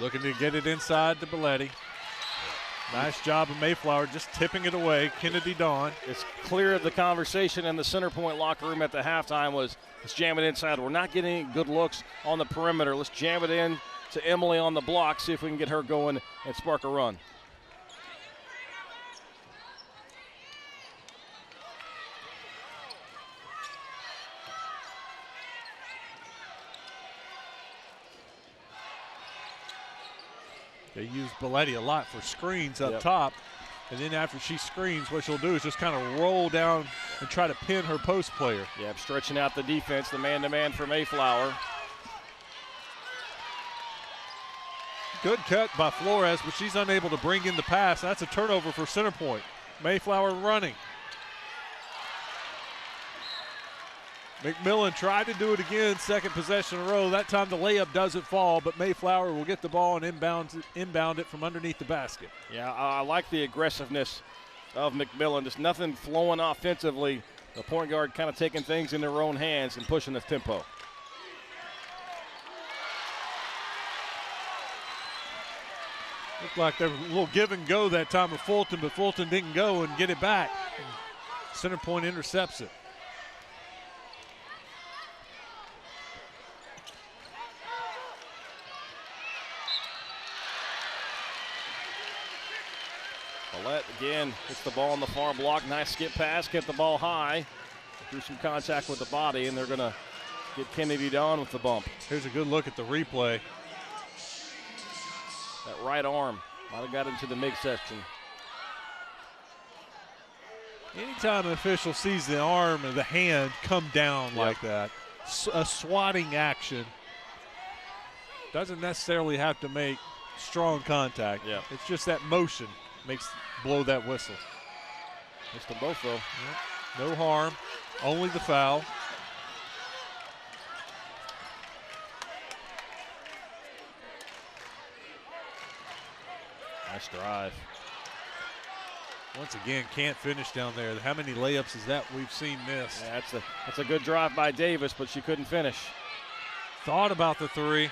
Looking to get it inside to Belletti. Nice job of Mayflower just tipping it away. Kennedy Dawn. It's clear the conversation in the Centerpoint locker room at the halftime was, let's jam it inside. We're not getting any good looks on the perimeter. Let's jam it in to Emily on the block, see if we can get her going and spark a run. They use Belletti a lot for screens up top. And then after she screens, what she'll do is just kind of roll down and try to pin her post player. Yeah, stretching out the defense, the man-to-man for Mayflower. Good cut by Flores, but she's unable to bring in the pass. That's a turnover for Centerpoint. Mayflower running. McMillan tried to do it again, second possession in a row. That time the layup doesn't fall, but Mayflower will get the ball and inbound it from underneath the basket. Yeah, I like the aggressiveness of McMillan. Just nothing flowing offensively. The point guard kind of taking things in their own hands and pushing the tempo. Looked like there was a little give and go that time with Fulton, but Fulton didn't go and get it back. Centerpoint intercepts it. Paulette again hits the ball on the far block. Nice skip pass, get the ball high. Through some contact with the body, and they're going to get Kennedy Dawn with the bump. Here's a good look at the replay. That right arm might have got into the midsection. Anytime an official sees the arm or the hand come down like that, a swatting action doesn't necessarily have to make strong contact. Yeah. It's just that motion makes blow that whistle. Missed them both though. No harm, only the foul. Nice drive. Once again, can't finish down there. How many layups is that we've seen missed? Yeah, that's a good drive by Davis, but she couldn't finish. Thought about the three.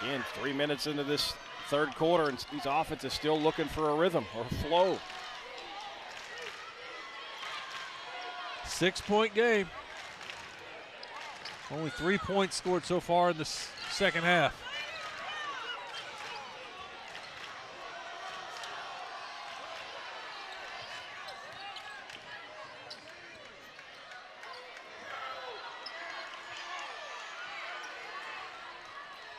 Again, 3 minutes into this third quarter, and these offenses still looking for a rhythm or a flow. 6-point game. Only 3 points scored so far in the second half.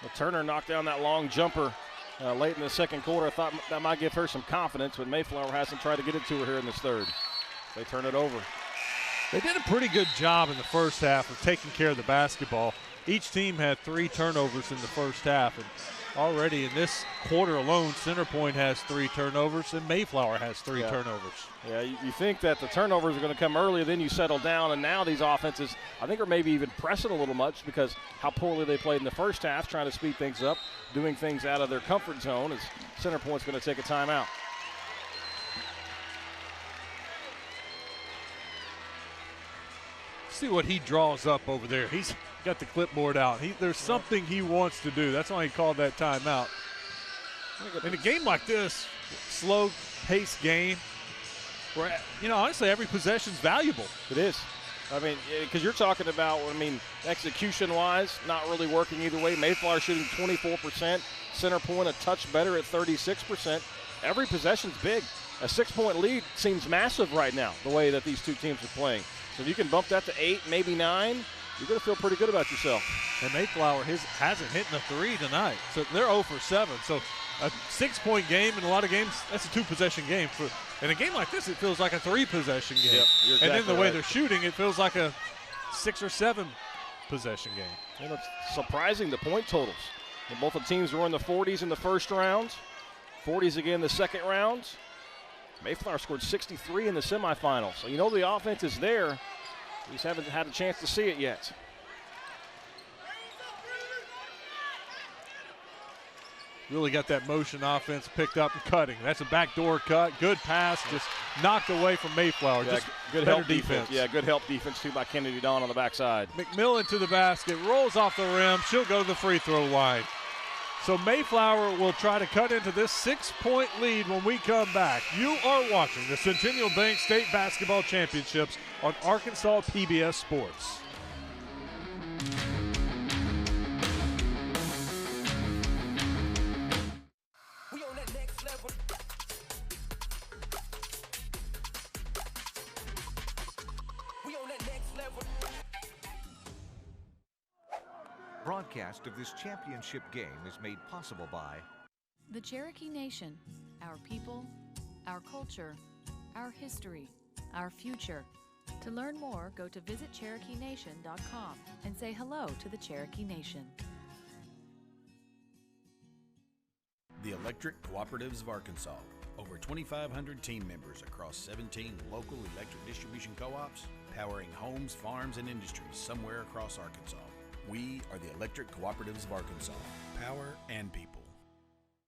Well, Turner knocked down that long jumper late in the second quarter. I thought that might give her some confidence, but Mayflower hasn't tried to get it to her here in this third. They turn it over. They did a pretty good job in the first half of taking care of the basketball. Each team had 3 turnovers in the first half, and already in this quarter alone, Centerpoint has 3 turnovers and Mayflower has 3 turnovers. Yeah, you think that the turnovers are going to come earlier, then you settle down, and now these offenses, I think, are maybe even pressing a little much because how poorly they played in the first half, trying to speed things up, doing things out of their comfort zone as Centerpoint's going to take a timeout. See what he draws up over there. He's got the clipboard out. There's something he wants to do. That's why he called that timeout. In a game like this, slow-paced game, where, honestly, every possession's valuable. It is. I mean, because you're talking about, execution-wise, not really working either way. Mayflower shooting 24%. Centerpoint a touch better at 36%. Every possession's big. A 6-point lead seems massive right now, the way that these two teams are playing. So if you can bump that to 8, maybe 9, you're going to feel pretty good about yourself. And Mayflower hasn't hit a 3 tonight. So they're 0 for 7. So a 6-point game in a lot of games, that's a 2-possession game. In a game like this, it feels like a 3-possession game. Yep, you're exactly and then the way right. they're shooting, it feels like a 6 or 7-possession game. And it's surprising the point totals. And both the teams were in the 40s in the first round, 40s again in the second round. Mayflower scored 63 in the semifinals. So the offense is there. We just haven't had a chance to see it yet. Really got that motion offense picked up and cutting. That's a backdoor cut. Good pass, just knocked away from Mayflower. Yeah, just good better help defense. Yeah, good help defense too by Kennedy Dawn on the backside. McMillan to the basket, rolls off the rim. She'll go to the free throw line. So Mayflower will try to cut into this 6-point lead when we come back. You are watching the Centennial Bank State Basketball Championships on Arkansas PBS Sports. Broadcast of this championship game is made possible by the Cherokee Nation, our people, our culture, our history, our future. To learn more, go to visitcherokeenation.com and say hello to the Cherokee Nation. The Electric Cooperatives of Arkansas. Over 2,500 team members across 17 local electric distribution co-ops, powering homes, farms, and industries somewhere across Arkansas. We are the Electric Cooperatives of Arkansas. Power and people.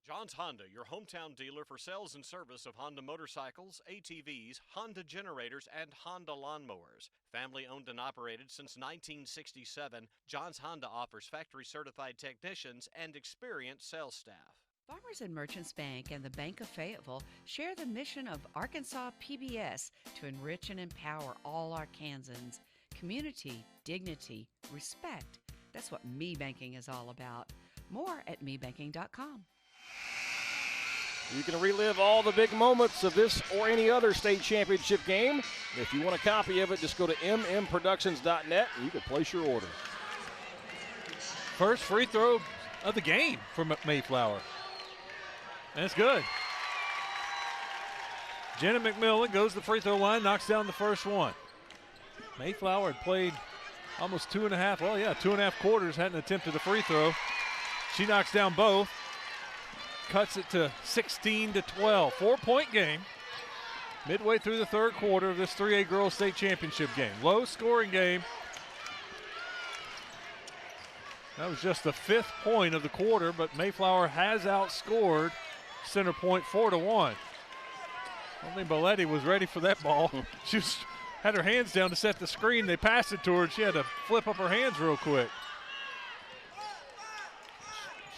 John's Honda, your hometown dealer for sales and service of Honda motorcycles, ATVs, Honda generators, and Honda lawnmowers. Family owned and operated since 1967, John's Honda offers factory-certified technicians and experienced sales staff. Farmers and Merchants Bank and the Bank of Fayetteville share the mission of Arkansas PBS to enrich and empower all Arkansans. Community, dignity, respect. That's what Me Banking is all about. More at mebanking.com. You can relive all the big moments of this or any other state championship game. If you want a copy of it, just go to mmproductions.net and you can place your order. First free throw of the game for Mayflower. And it's good. Jenna McMillan goes to the free throw line, knocks down the first one. Mayflower had played almost 2.5 quarters, hadn't attempted a free throw. She knocks down both, cuts it to 16-12. 4-point game midway through the third quarter of this 3A Girls State Championship game. Low scoring game. That was just the 5th point of the quarter, but Mayflower has outscored Centerpoint 4-1. I don't think Belletti was ready for that ball. She had her hands down to set the screen. They passed it to her, and she had to flip up her hands real quick.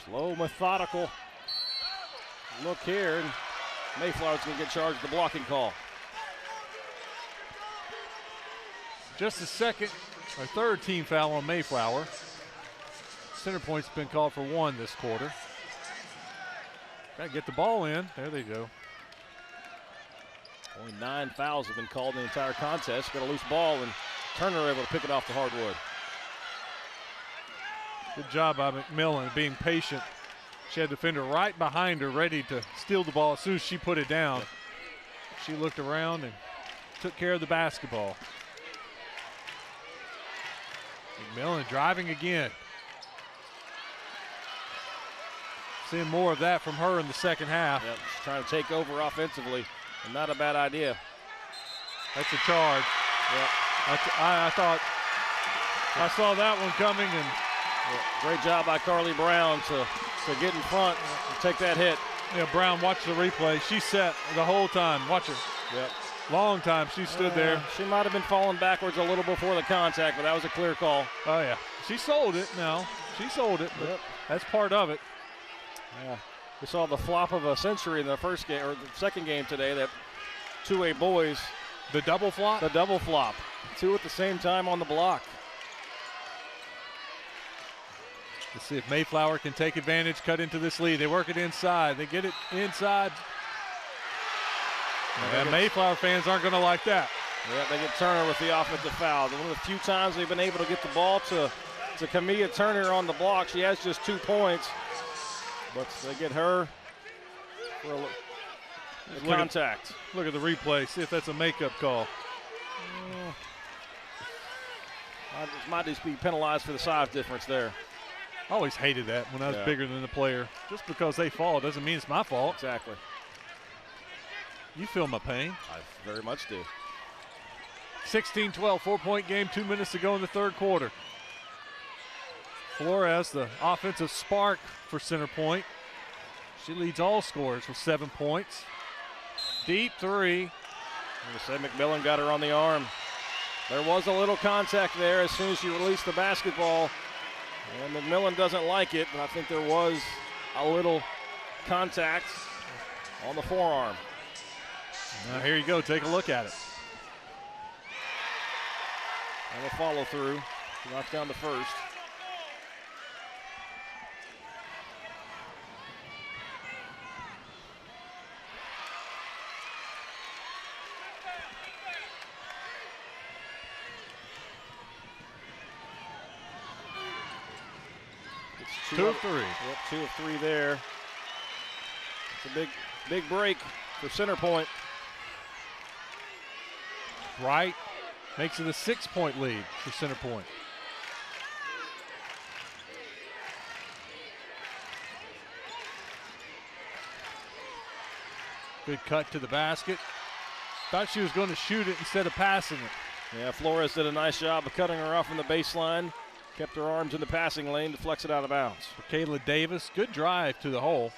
Slow, methodical look here, and Mayflower's going to get charged with the blocking call. Just a third team foul on Mayflower. Centerpoint's been called for 1 this quarter. Got to get the ball in. There they go. Only 9 fouls have been called in the entire contest. Got a loose ball, and Turner able to pick it off the hardwood. Good job by McMillan being patient. She had a defender right behind her ready to steal the ball as soon as she put it down. She looked around and took care of the basketball. McMillan driving again. Seeing more of that from her in the second half. Yep, she's trying to take over offensively, and not a bad idea. That's a charge. Yep. I thought I saw that one coming, and great job by Carly Brown to get in front and take that hit. Yeah, Brown, watch the replay. She set the whole time. Watch her. Yep. Long time she stood there. She might have been falling backwards a little before the contact, but that was a clear call. Oh, yeah. She sold it now. She sold it, but that's part of it. Yeah. We saw the flop of a century in the first game, or the second game today, that 2A boys. The double flop? The double flop. Two at the same time on the block. Let's see if Mayflower can take advantage, cut into this lead. They work it inside. They get it inside. And Mayflower fans aren't going to like that. Yeah, they get Turner with the offensive foul. One of the few times they've been able to get the ball to Camilla Turner on the block. She has just 2 points, but they get her for a contact. Look at the replay. See if that's a makeup call. Might just be penalized for the size difference there. I always hated that when I was bigger than the player. Just because they fall doesn't mean it's my fault. Exactly. You feel my pain. I very much do. 16-12, 4-point game, 2 minutes to go in the third quarter. Flores, the offensive spark for Centerpoint. She leads all scorers with 7 points. Deep three. I said McMillan got her on the arm. There was a little contact there as soon as she released the basketball. And McMillan doesn't like it, but I think there was a little contact on the forearm. Now here you go, take a look at it. And a follow through. Knocked down the first. It's 2 of 3. Yep, 2 of 3 there. It's a big break for Centerpoint. Bright makes it a 6-point lead for Centerpoint. Good cut to the basket. Thought she was going to shoot it instead of passing it. Yeah, Flores did a nice job of cutting her off from the baseline. Kept her arms in the passing lane to flex it out of bounds. For Kayla Davis, good drive to the hole.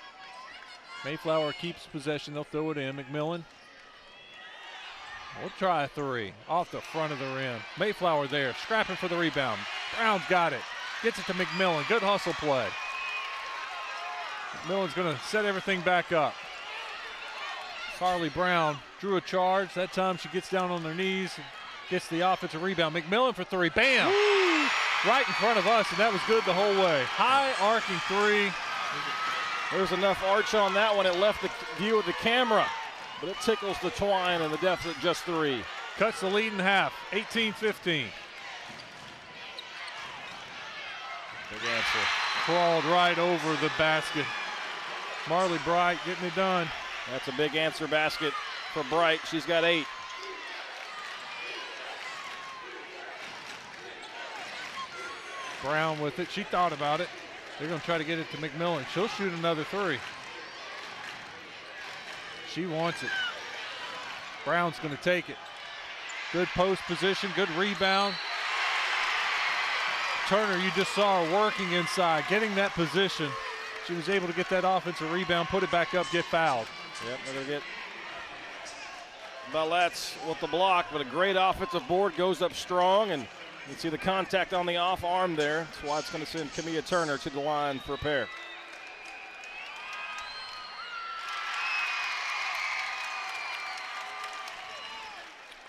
Mayflower keeps possession. They'll throw it in. McMillan. We'll try a three off the front of the rim. Mayflower there, scrapping for the rebound. Brown's got it. Gets it to McMillan. Good hustle play. McMillan's going to set everything back up. Carly Brown drew a charge. That time she gets down on her knees and gets the offensive rebound. McMillan for three. Bam! Woo! Right in front of us, and that was good the whole way. High arcing three. There's enough arch on that one. It left the view of the camera, but it tickles the twine, and the deficit just 3. Cuts the lead in half, 18-15. Big answer. Crawled right over the basket. Marley Bright getting it done. That's a big answer basket for Bright. She's got 8. Brown with it. She thought about it. They're going to try to get it to McMillan. She'll shoot another 3. She wants it. Brown's going to take it. Good post position, good rebound. Turner, you just saw her working inside, getting that position. She was able to get that offensive rebound, put it back up, get fouled. Yep, they'll get Bellet's with the block, but a great offensive board goes up strong, and you can see the contact on the off arm there. That's why it's going to send Camilla Turner to the line for a pair.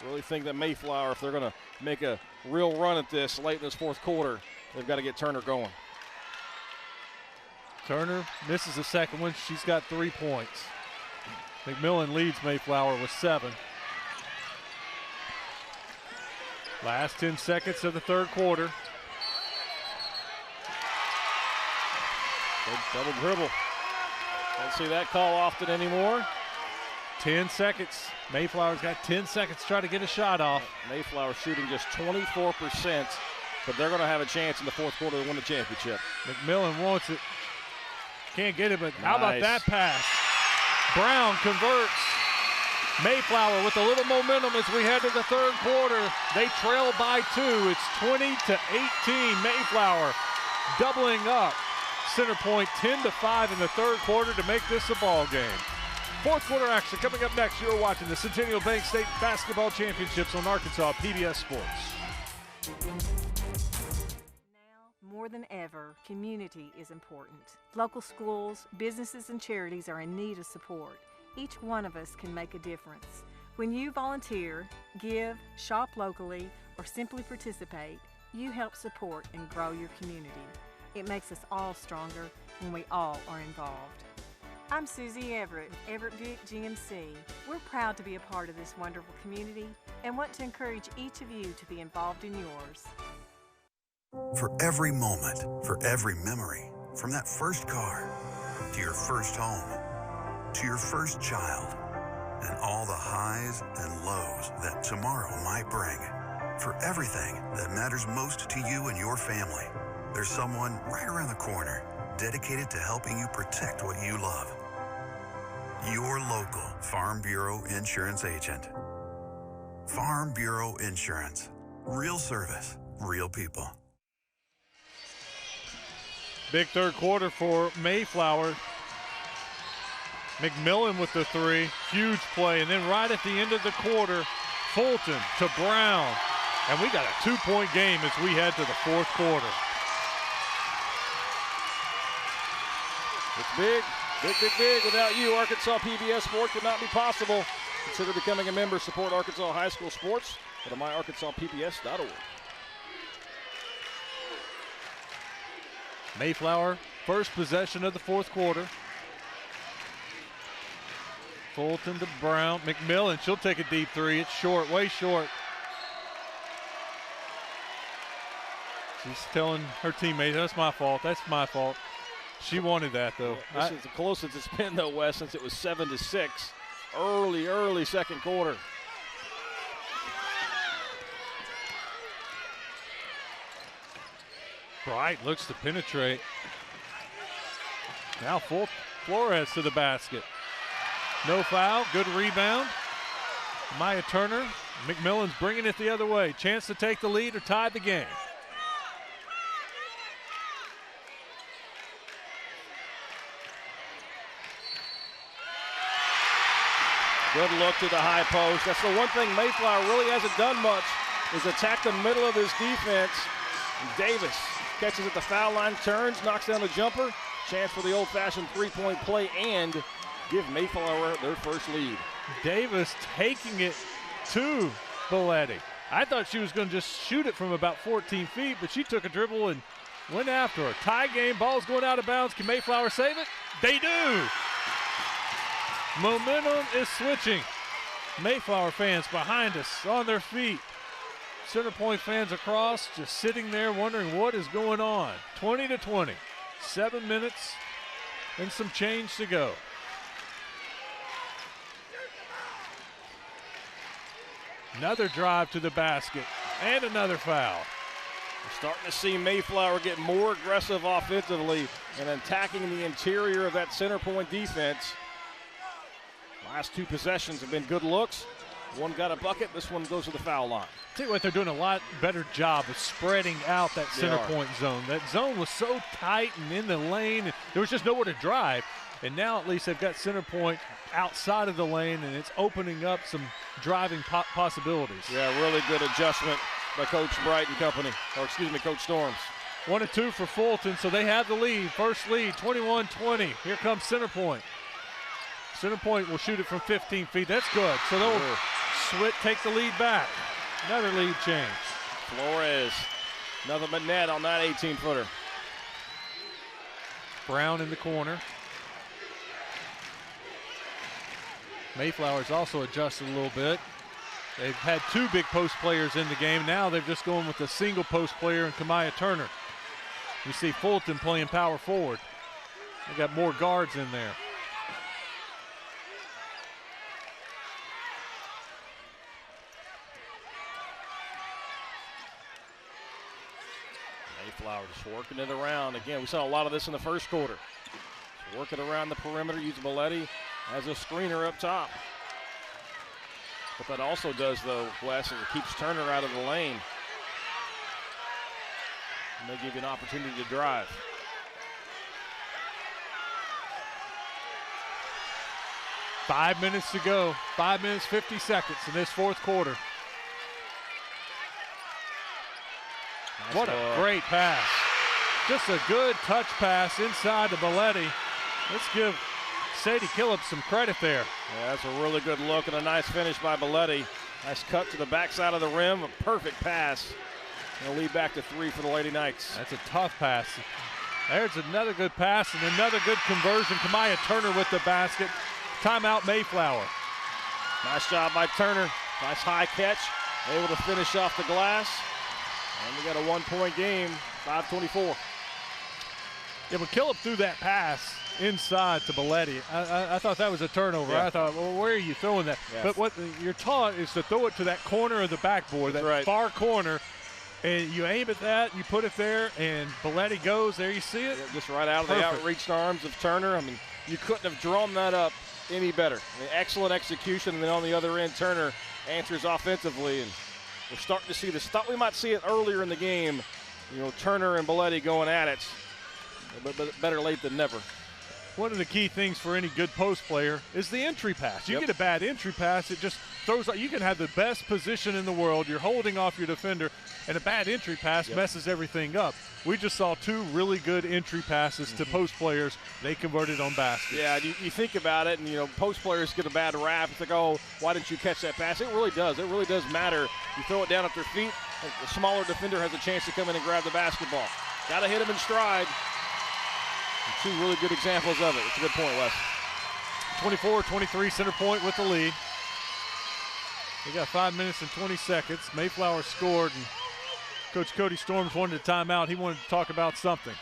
Really think that Mayflower, if they're going to make a real run at this late in this fourth quarter, they've got to get Turner going. Turner misses the second one. She's got 3 points. McMillan leads Mayflower with 7. Last 10 seconds of the third quarter. Good double dribble. Don't see that call often anymore. 10 seconds. Mayflower's got 10 seconds to try to get a shot off. Mayflower shooting just 24%, but they're going to have a chance in the fourth quarter to win the championship. McMillan wants it. Can't get it, but how about Nice. that pass? Brown converts. Mayflower with a little momentum as we head to the third quarter. They trail by 2. It's 20-18. Mayflower doubling up. Centerpoint 10-5 in the third quarter to make this a ball game. Fourth quarter action coming up next. You're watching the Centennial Bank State Basketball Championships on Arkansas PBS Sports. More than ever, community is important. Local schools, businesses, and charities are in need of support. Each one of us can make a difference. When you volunteer, give, shop locally, or simply participate, you help support and grow your community. It makes us all stronger when we all are involved. I'm Susie Everett with Everett Buick GMC. We're proud to be a part of this wonderful community and want to encourage each of you to be involved in yours. For every moment, for every memory, from that first car, to your first home, to your first child, and all the highs and lows that tomorrow might bring. For everything that matters most to you and your family, there's someone right around the corner dedicated to helping you protect what you love. Your local Farm Bureau Insurance agent. Farm Bureau Insurance. Real service, real people. Big third quarter for Mayflower. McMillan with the 3, huge play. And then right at the end of the quarter, Fulton to Brown. And we got a 2-point game as we head to the fourth quarter. It's big, big, big, big. Without you, Arkansas PBS Sports would not be possible. Consider becoming a member. Support Arkansas high school sports. Go to myarkansaspbs.org. Mayflower, first possession of the fourth quarter. Fulton to Brown. McMillan, she'll take a deep 3. It's short, way short. She's telling her teammate, that's my fault, that's my fault. She wanted that, though. This is the closest it's been, though, Wes, since it was 7-6. Early second quarter. Bright looks to penetrate. Now Flores to the basket. No foul, good rebound. Maya Turner. McMillan's bringing it the other way. Chance to take the lead or tie the game. Good look to the high post. That's the one thing Mayflower really hasn't done much, is attack the middle of his defense. Davis catches at the foul line, turns, knocks down the jumper. Chance for the old-fashioned three-point play and give Mayflower their first lead. Davis taking it to Belletti. I thought she was going to just shoot it from about 14 feet, but she took a dribble and went after her. Tie game, ball's going out of bounds. Can Mayflower save it? They do! Momentum is switching. Mayflower fans behind us on their feet. Centerpoint fans across just sitting there wondering what is going on. 20-20. 7 minutes and some change to go. Another drive to the basket and another foul. We're starting to see Mayflower get more aggressive offensively and attacking the interior of that Centerpoint defense. Last 2 possessions have been good looks. One got a bucket, this one goes to the foul line. Tell you what, they're doing a lot better job of spreading out that Centerpoint zone. That zone was so tight and in the lane, there was just nowhere to drive. And now at least they've got Centerpoint outside of the lane, and it's opening up some driving possibilities. Yeah, really good adjustment by Coach Bright and company, or excuse me, Coach Storms. 1 and 2 for Fulton, so they have the lead. First lead, 21-20. Here comes Centerpoint. Centerpoint will shoot it from 15 feet. That's good. So they'll take the lead back. Another lead change. Flores, nothing but net on that 18-footer. Brown in the corner. Mayflower's also adjusted a little bit. They've had 2 big post players in the game. Now they're just going with a single post player in Kamaya Turner. You see Fulton playing power forward. They got more guards in there. Mayflower just working it around. Again, we saw a lot of this in the first quarter. Just working around the perimeter, using Belletti as a screener up top. What that also does, though, Wes, is it keeps Turner out of the lane. And they give you an opportunity to drive. Five minutes to go. 5 minutes, 50 seconds in this fourth quarter. Nice what look. a great pass. Just a good touch pass inside to Belletti. Let's give Sadie Killip some credit there. Yeah, that's a really good look and a nice finish by Belletti. Nice cut to the backside of the rim, a perfect pass. They'll lead back to 3 for the Lady Knights. That's a tough pass. There's another good pass and another good conversion. Kamaya Turner with the basket. Timeout Mayflower. Nice job by Turner. Nice high catch. Able to finish off the glass. And we got a 1-point game, 5:24. Yeah, but Killip threw that pass inside to Belletti. I thought that was a turnover. Yeah. I thought, well, where are you throwing that? Yes. But what you're taught is to throw it to that corner of the backboard, that right. far corner, and you aim at that, you put it there, and Belletti goes. There you see it. Yeah, just right out of the outreached arms of Turner. I mean, you couldn't have drawn that up any better. I mean, excellent execution, and then on the other end, Turner answers offensively, and we're starting to see this. Thought we might see it earlier in the game, you know, Turner and Belletti going at it, but better late than never. One of the key things for any good post player is the entry pass. You get a bad entry pass, it just throws out. You can have the best position in the world. You're holding off your defender, and a bad entry pass messes everything up. We just saw 2 really good entry passes to post players. They converted on baskets. Yeah, you think about it, and, you know, post players get a bad rap. It's like, oh, why didn't you catch that pass? It really does. It really does matter. You throw it down at their feet, the smaller defender has a chance to come in and grab the basketball. Got to hit him in stride. And 2 really good examples of it. It's a good point, Wes. 24-23, Centerpoint with the lead. We got 5 minutes and 20 seconds. Mayflower scored, and Coach Cody Storms wanted a timeout. He wanted to talk about something.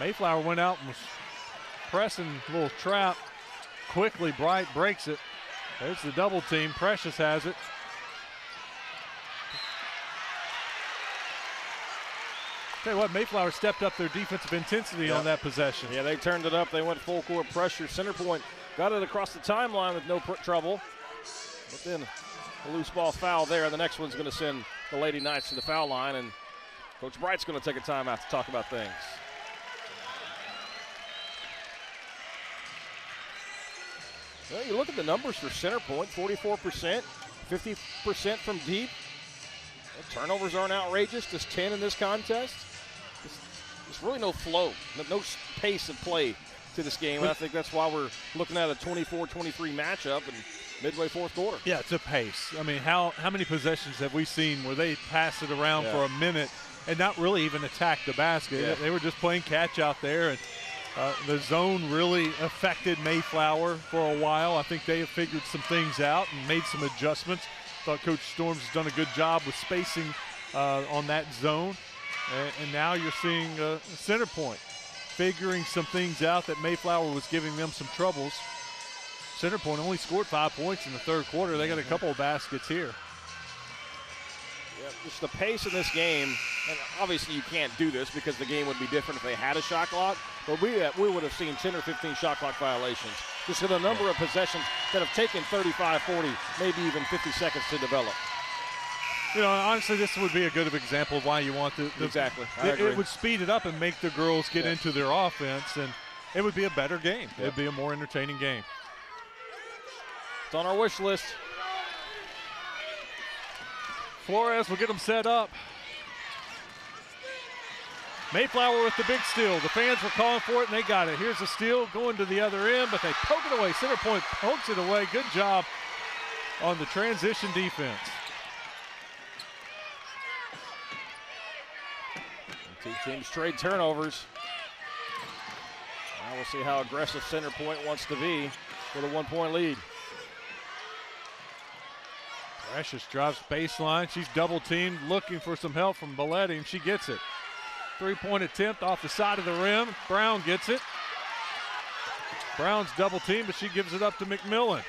Mayflower went out and was pressing a little trap. Quickly, Bright breaks it. There's the double team. Precious has it. Tell you what, Mayflower stepped up their defensive intensity on that possession. Yeah, they turned it up. They went full court pressure. Centerpoint got it across the timeline with no trouble. But then a loose ball foul there. The next one's going to send the Lady Knights to the foul line, and Coach Bright's going to take a timeout to talk about things. Well, you look at the numbers for Centerpoint, 44%, 50% from deep. The turnovers aren't outrageous, just 10 in this contest. There's really no flow, no pace of play to this game. And I think that's why we're looking at a 24-23 matchup in midway fourth quarter. Yeah, it's a pace. I mean, how many possessions have we seen where they pass it around for a minute and not really even attack the basket? Yeah. They were just playing catch out there, and the zone really affected Mayflower for a while. I think they have figured some things out and made some adjustments. Thought Coach Storms has done a good job with spacing on that zone. And now you're seeing Centerpoint figuring some things out that Mayflower was giving them some troubles. Centerpoint only scored 5 points in the third quarter. They got a couple of baskets here. Yeah, just the pace in this game, and obviously you can't do this because the game would be different if they had a shot clock, but we would have seen 10 or 15 shot clock violations. Just the number of possessions that have taken 35, 40, maybe even 50 seconds to develop. You know, honestly, this would be a good example of why you want the exactly. It would speed it up and make the girls get into their offense, and it would be a better game. It would be a more entertaining game. It's on our wish list. Flores will get them set up. Mayflower with the big steal. The fans were calling for it, and they got it. Here's the steal going to the other end, but they poke it away. Centerpoint pokes it away. Good job on the transition defense. Two teams trade turnovers. Now we'll see how aggressive Centerpoint wants to be with a 1-point lead. Precious drives baseline. She's double teamed, looking for some help from Belletti, and she gets it. 3-point attempt off the side of the rim. Brown gets it. Brown's double team, but she gives it up to McMillan.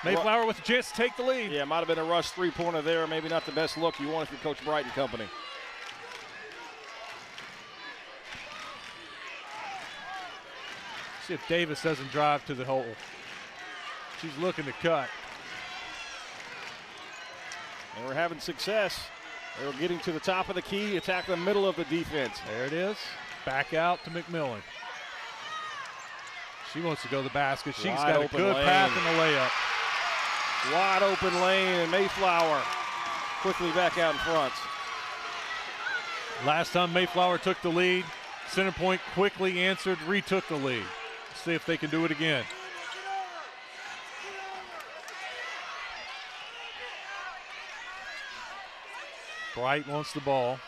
Mayflower with a chance to take the lead. Yeah, might have been a rush three-pointer there. Maybe not the best look you want if you're Coach Bright and company. See if Davis doesn't drive to the hole. She's looking to cut. And we're having success. They were getting to the top of the key, attack the middle of the defense. There it is. Back out to McMillan. She wants to go to the basket. She's got a good path in the layup. Wide open lane, and Mayflower quickly back out in front. Last time Mayflower took the lead, Centerpoint quickly answered, retook the lead. Let's see if they can do it again. Bright wants the ball.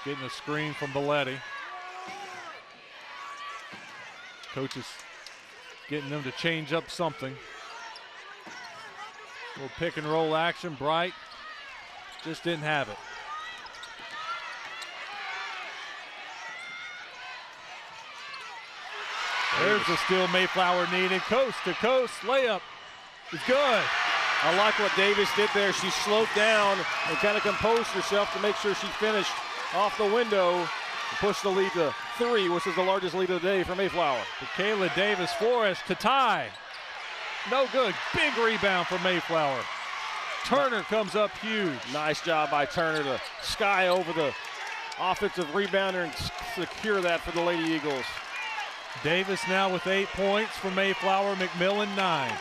Getting a screen from Belletti. Coach is getting them to change up something. A little pick and roll action. Bright just didn't have it. There's the steal Mayflower needed. Coast to coast layup is good. I like what Davis did there. She slowed down and kind of composed herself to make sure she finished off the window and pushed the lead to 3, which is the largest lead of the day for Mayflower. Michaela Davis-Forrest to tie. No good. Big rebound for Mayflower. Turner comes up huge. Nice job by Turner to sky over the offensive rebounder and secure that for the Lady Eagles. Davis now with 8 points for Mayflower. McMillan 9.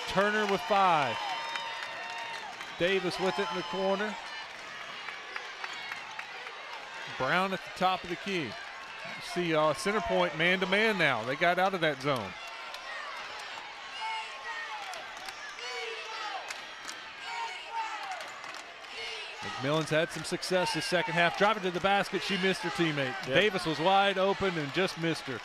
Turner with 5. Davis with it in the corner. Brown at the top of the key. You see Centerpoint man-to-man now. They got out of that zone. McMillan's had some success this second half. Driving to the basket, she missed her teammate. Yep. Davis was wide open and just missed her.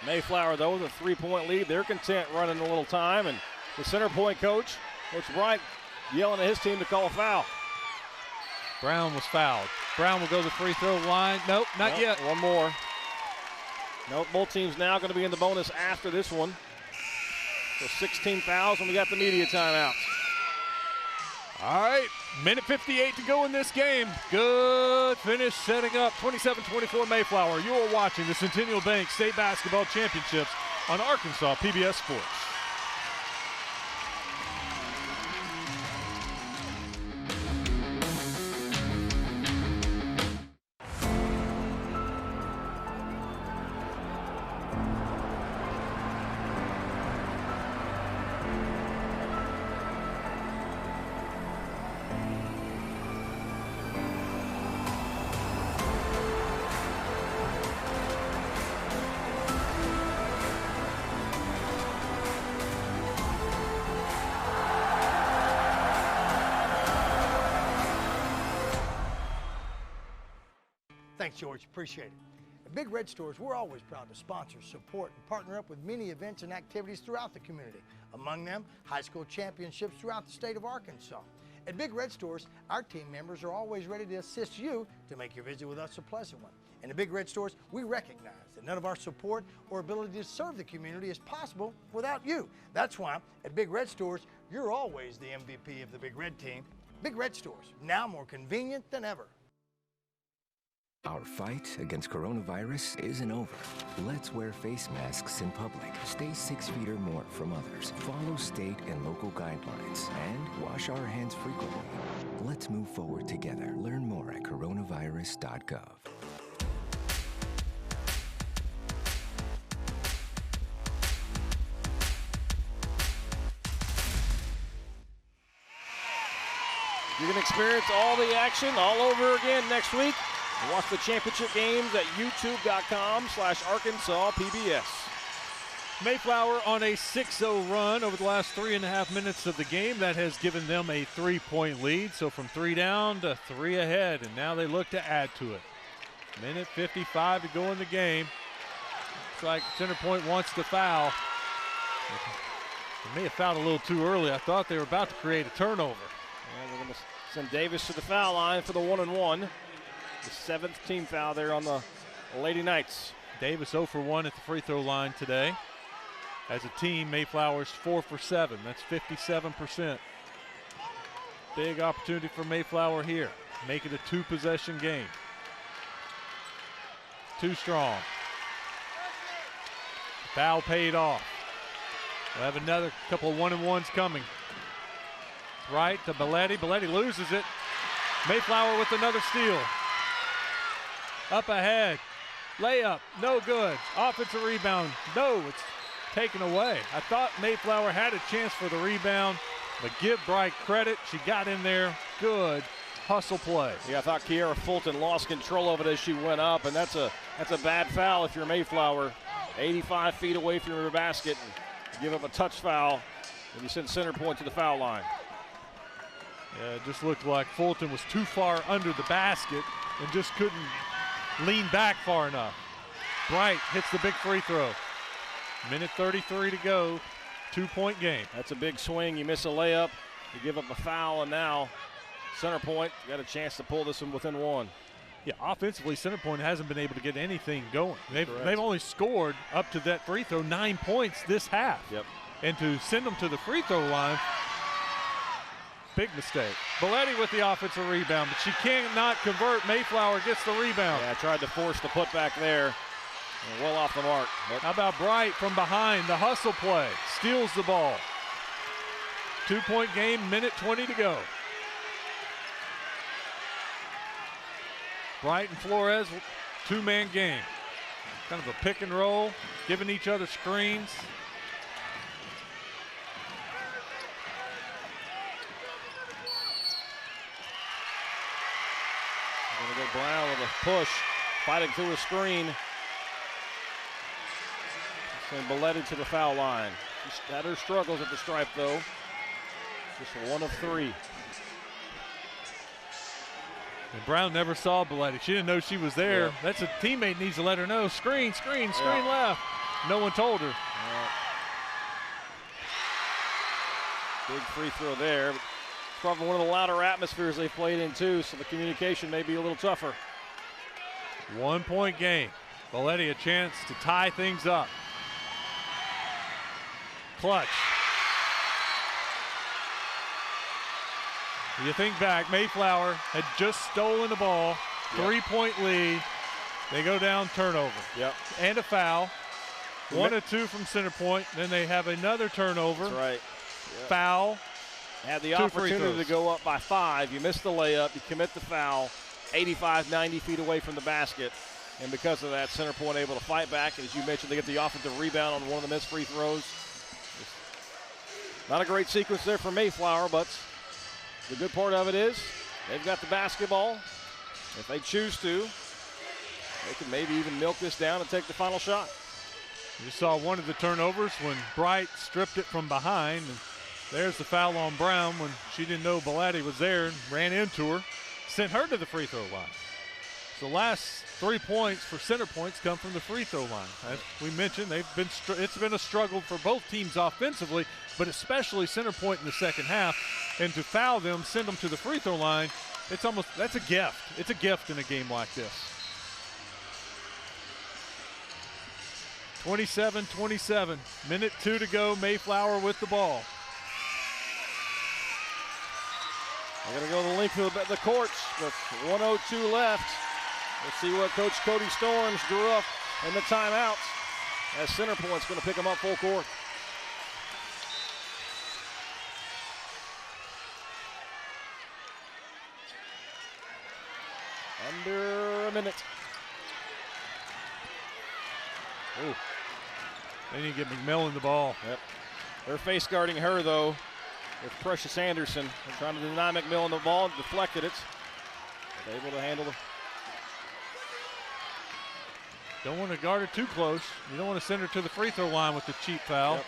Mayflower, though, with a 3-point lead. They're content running a little time, and the Centerpoint coach, Coach Bright, yelling at his team to call a foul. Brown was fouled. Brown will go to the free throw line. Nope, not yet. One more. Nope, both teams now going to be in the bonus after this one. So 16 fouls, and we got the media timeout. All right, minute 58 to go in this game. Good finish setting up 27-24 Mayflower. You are watching the Centennial Bank State Basketball Championships on Arkansas PBS Sports. Thanks, George. Appreciate it. At Big Red Stores, we're always proud to sponsor, support, and partner up with many events and activities throughout the community. Among them, high school championships throughout the state of Arkansas. At Big Red Stores, our team members are always ready to assist you to make your visit with us a pleasant one. And at Big Red Stores, we recognize that none of our support or ability to serve the community is possible without you. That's why at Big Red Stores, you're always the MVP of the Big Red team. Big Red Stores, now more convenient than ever. Our fight against coronavirus isn't over. Let's wear face masks in public. Stay 6 feet or more from others. Follow state and local guidelines. And wash our hands frequently. Let's move forward together. Learn more at coronavirus.gov. You can experience all the action all over again next week. Watch the championship games at youtube.com/ArkansasPBS. Mayflower on a 6-0 run over the last 3.5 minutes of the game. That has given them a 3-point lead. So from 3 down to 3 ahead, and now they look to add to it. Minute 55 to go in the game. Looks like Centerpoint wants to foul. They may have fouled a little too early. I thought they were about to create a turnover. Yeah, they're going to Send Davis to the foul line for the 1-and-1. The 7th team foul there on the Lady Knights. Davis 0 for 1 at the free throw line today. As a team, Mayflower's 4 for 7. That's 57%. Big opportunity for Mayflower here. Make it a 2-possession game. Too strong. Foul paid off. We'll have another couple of 1-and-1s coming. Right to Belletti. Belletti loses it. Mayflower with another steal. Up ahead. Layup. No good. Offensive rebound. No, it's taken away. I thought Mayflower had a chance for the rebound, but give Bright credit. She got in there. Good hustle play. Yeah, I thought Kiera Fulton lost control of it as she went up, and that's a bad foul if you're Mayflower. 85 feet away from your basket and give up a touch foul, and you send Centerpoint to the foul line. Yeah, it just looked like Fulton was too far under the basket and just couldn't lean back far enough. Bright hits the big free throw. Minute 33 to go, 2-point game. That's a big swing. You miss a layup, you give up a foul, and now Centerpoint got a chance to pull this one within one. Yeah, offensively, Centerpoint hasn't been able to get anything going. They've only scored up to that free throw 9 points this half. Yep. And to send them to the free throw line, big mistake. Belletti with the offensive rebound, but she cannot convert. Mayflower gets the rebound. Yeah, tried to force the putback there. And well off the mark. How about Bright from behind, the hustle play, steals the ball. 2-point game, minute 20 to go. Bright and Flores, 2-man game. Kind of a pick and roll, giving each other screens. Gonna go Brown with a push, fighting through a screen. Send Belletti to the foul line. She's had her struggles at the stripe though. Just 1 of 3. And Brown never saw Belletti. She didn't know she was there. Yeah. That's a teammate needs to let her know. Screen Yeah. left. No one told her. Yeah. Big free throw there. It's probably one of the louder atmospheres they've played in too, so the communication may be a little tougher. 1-point game. Belletti a chance to tie things up. Clutch. You think back, Mayflower had just stolen the ball, 3-point lead. They go down, turnover. Yep. And a foul. 1 of 2 from Centerpoint. Then they have another turnover. That's right. Yep. Foul. Had the opportunity to go up by 5. You miss the layup. You commit the foul. 85, 90 feet away from the basket. And because of that, Centerpoint able to fight back. As you mentioned, they get the offensive rebound on one of the missed free throws. Not a great sequence there for Mayflower, but the good part of it is they've got the basketball. If they choose to, they can maybe even milk this down and take the final shot. You saw one of the turnovers when Bright stripped it from behind. And there's the foul on Brown when she didn't know Belletti was there and ran into her, sent her to the free throw line. So the last 3 points for Centerpoints come from the free throw line. As we mentioned, it's been a struggle for both teams offensively, but especially Centerpoint in the second half. And to foul them, send them to the free throw line, that's a gift. It's a gift in a game like this. 27-27, minute 2 to go, Mayflower with the ball. They're going to go the length of the courts with 1:02 left. Let's see what Coach Cody Storms drew up in the timeouts as Centerpoint's going to pick them up full court. Under a minute. Ooh. They need to get McMillan the ball. Yep. They're face guarding her though with Precious Anderson. They're trying to deny McMillan the ball and deflected it. But able to handle it. Don't want to guard her too close. You don't want to send her to the free throw line with the cheap foul. Yep.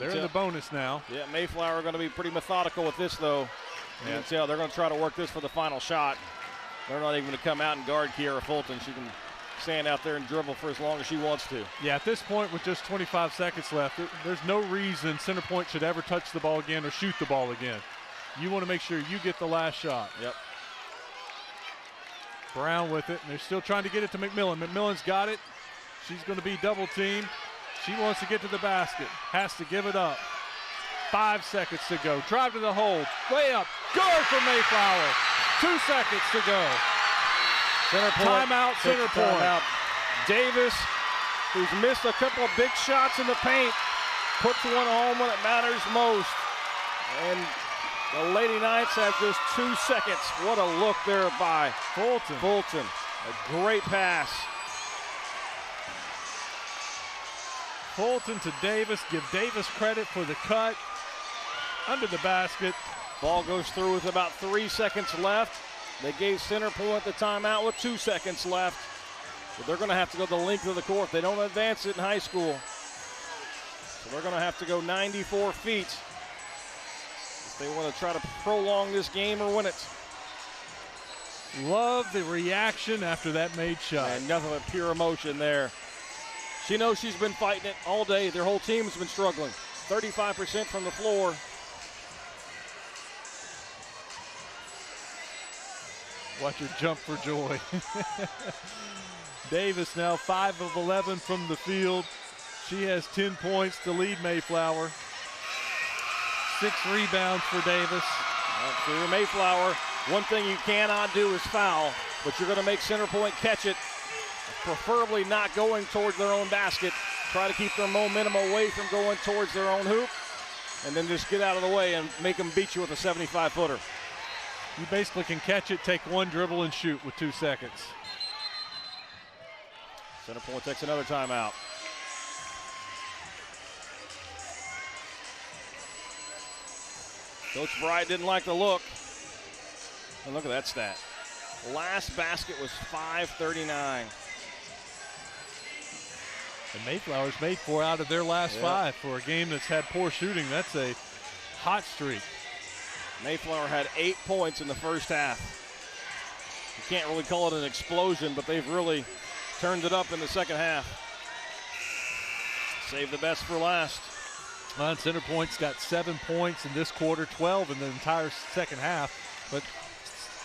They're in the bonus now. Yeah, Mayflower are going to be pretty methodical with this though. You can tell they're going to try to work this for the final shot. They're not even going to come out and guard Kiera Fulton. She can stand out there and dribble for as long as she wants to. Yeah, at this point with just 25 seconds left, there's no reason Centerpoint should ever touch the ball again or shoot the ball again. You want to make sure you get the last shot. Yep. Brown with it, and they're still trying to get it to McMillan. McMillan's got it. She's going to be double teamed. She wants to get to the basket. Has to give it up. 5 seconds to go. Drive to the hole. Way up. Good for Mayflower. 2 seconds to go. Centerpoint. Timeout, Centerpoint. Timeout. Davis, who's missed a couple of big shots in the paint, puts one home when it matters most. And the Lady Knights have just 2 seconds. What a look there by Fulton. Fulton. A great pass. Fulton to Davis. Give Davis credit for the cut. Under the basket. Ball goes through with about 3 seconds left. They gave Centerpoint the timeout with 2 seconds left. But they're going to have to go the length of the court. They don't advance it in high school. So they're going to have to go 94 feet if they want to try to prolong this game or win it. Love the reaction after that made shot. And nothing but pure emotion there. She knows she's been fighting it all day. Their whole team has been struggling. 35% from the floor. Watch her jump for joy. Davis now 5 of 11 from the field. She has 10 points to lead Mayflower. 6 rebounds for Davis. For Mayflower, one thing you cannot do is foul, but you're going to make Centerpoint catch it, preferably not going towards their own basket. Try to keep their momentum away from going towards their own hoop, and then just get out of the way and make them beat you with a 75-footer. You basically can catch it, take one dribble, and shoot with 2 seconds. Centerpoint takes another timeout. Coach Bright didn't like the look. And look at that stat. Last basket was 5:39. And Mayflower's made 4 out of their last 5 for a game that's had poor shooting. That's a hot streak. Mayflower had 8 points in the first half. You can't really call it an explosion, but they've really turned it up in the second half. Save the best for last. Centerpoint's got 7 points in this quarter, 12 in the entire second half, but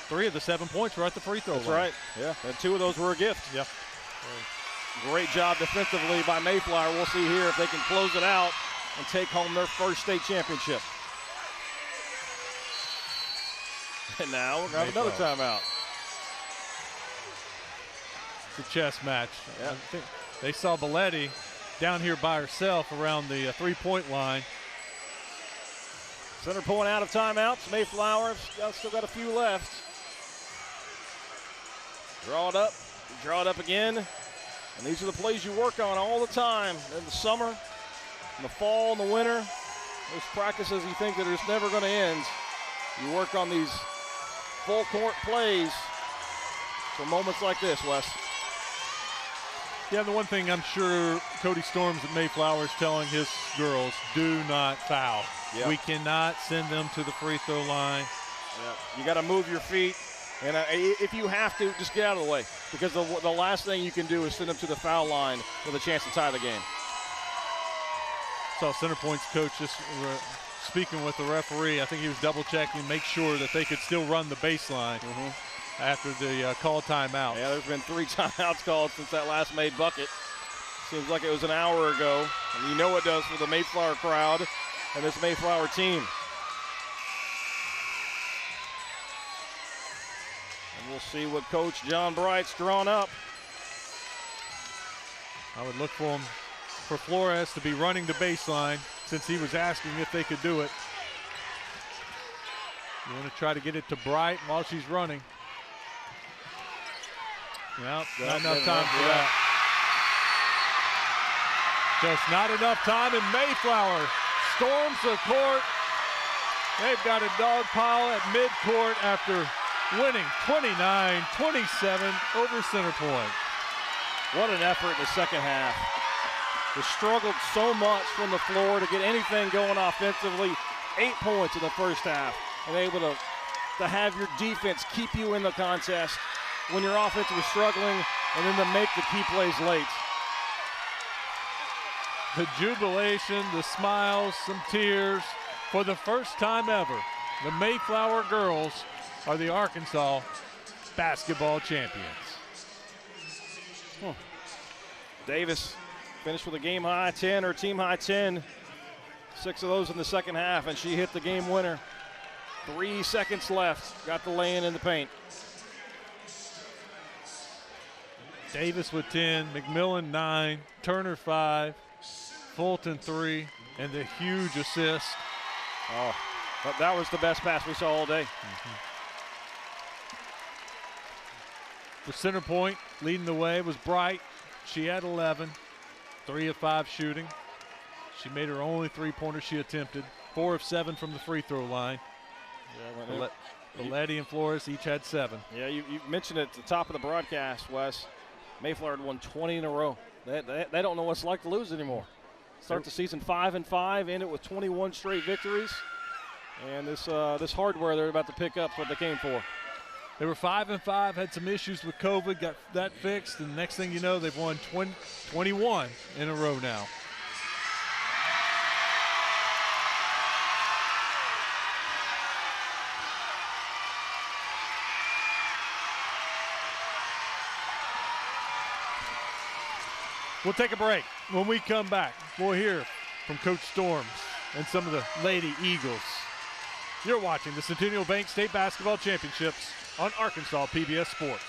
3 of the 7 points were at the free throw line. That's right, yeah, and 2 of those were a gift. Yep. Great job defensively by Mayflower. We'll see here if they can close it out and take home their first state championship. And now we're going to have another timeout. It's a chess match. Yeah. I think they saw Belletti down here by herself around the three-point line. Centerpoint out of timeouts. Mayflower still got a few left. Draw it up again. And these are the plays you work on all the time in the summer, in the fall, in the winter. Those practices you think that it's never going to end. You work on these full court plays for moments like this, Wes. Yeah, the one thing I'm sure Cody Storms at Mayflower is telling his girls, do not foul. Yep. We cannot send them to the free throw line. Yep. You got to move your feet. And if you have to, just get out of the way. Because the last thing you can do is send them to the foul line with a chance to tie the game. Saw Centerpoint's coach just speaking with the referee. I think he was double-checking, make sure that they could still run the baseline after the call timeout. Yeah, there's been 3 timeouts called since that last made bucket. Seems like it was an hour ago. And you know it does for the Mayflower crowd and this Mayflower team. And we'll see what Coach John Bright's drawn up. I would look for Flores to be running the baseline since he was asking if they could do it. You want to try to get it to Bright while she's running. Well, not enough time for that. Just not enough time, and Mayflower storms the court. They've got a dog pile at midcourt after winning 29-27 over Centerpoint. What an effort in the second half. They struggled so much from the floor to get anything going offensively. 8 points in the first half, and able to have your defense keep you in the contest when your offense was struggling, and then to make the key plays late. The jubilation, the smiles, some tears. For the first time ever, The Mayflower girls are the Arkansas basketball champions. Davis finished with a game high 10 or team high 10. 6 of those in the second half, and she hit the game winner. 3 seconds left. Got the lay-in the paint. Davis with 10, McMillan 9, Turner 5, Fulton 3, and the huge assist. Oh, that was the best pass we saw all day. For Centerpoint, leading the way was Bright. She had 11, 3 of 5 shooting. She made her only three-pointer she attempted, 4 of 7 from the free throw line. Valetti and Flores each had 7. Yeah, you mentioned it at the top of the broadcast, Wes. Mayflower had won 20 in a row. They don't know what it's like to lose anymore. Start the season 5-5, end it with 21 straight victories. And this hardware they're about to pick up is what they came for. They were 5-5, had some issues with COVID, got that fixed, and the next thing you know, they've won 21 in a row now. We'll take a break. When we come back, we'll hear from Coach Storms and some of the Lady Eagles. You're watching the Centennial Bank State Basketball Championships on Arkansas PBS Sports.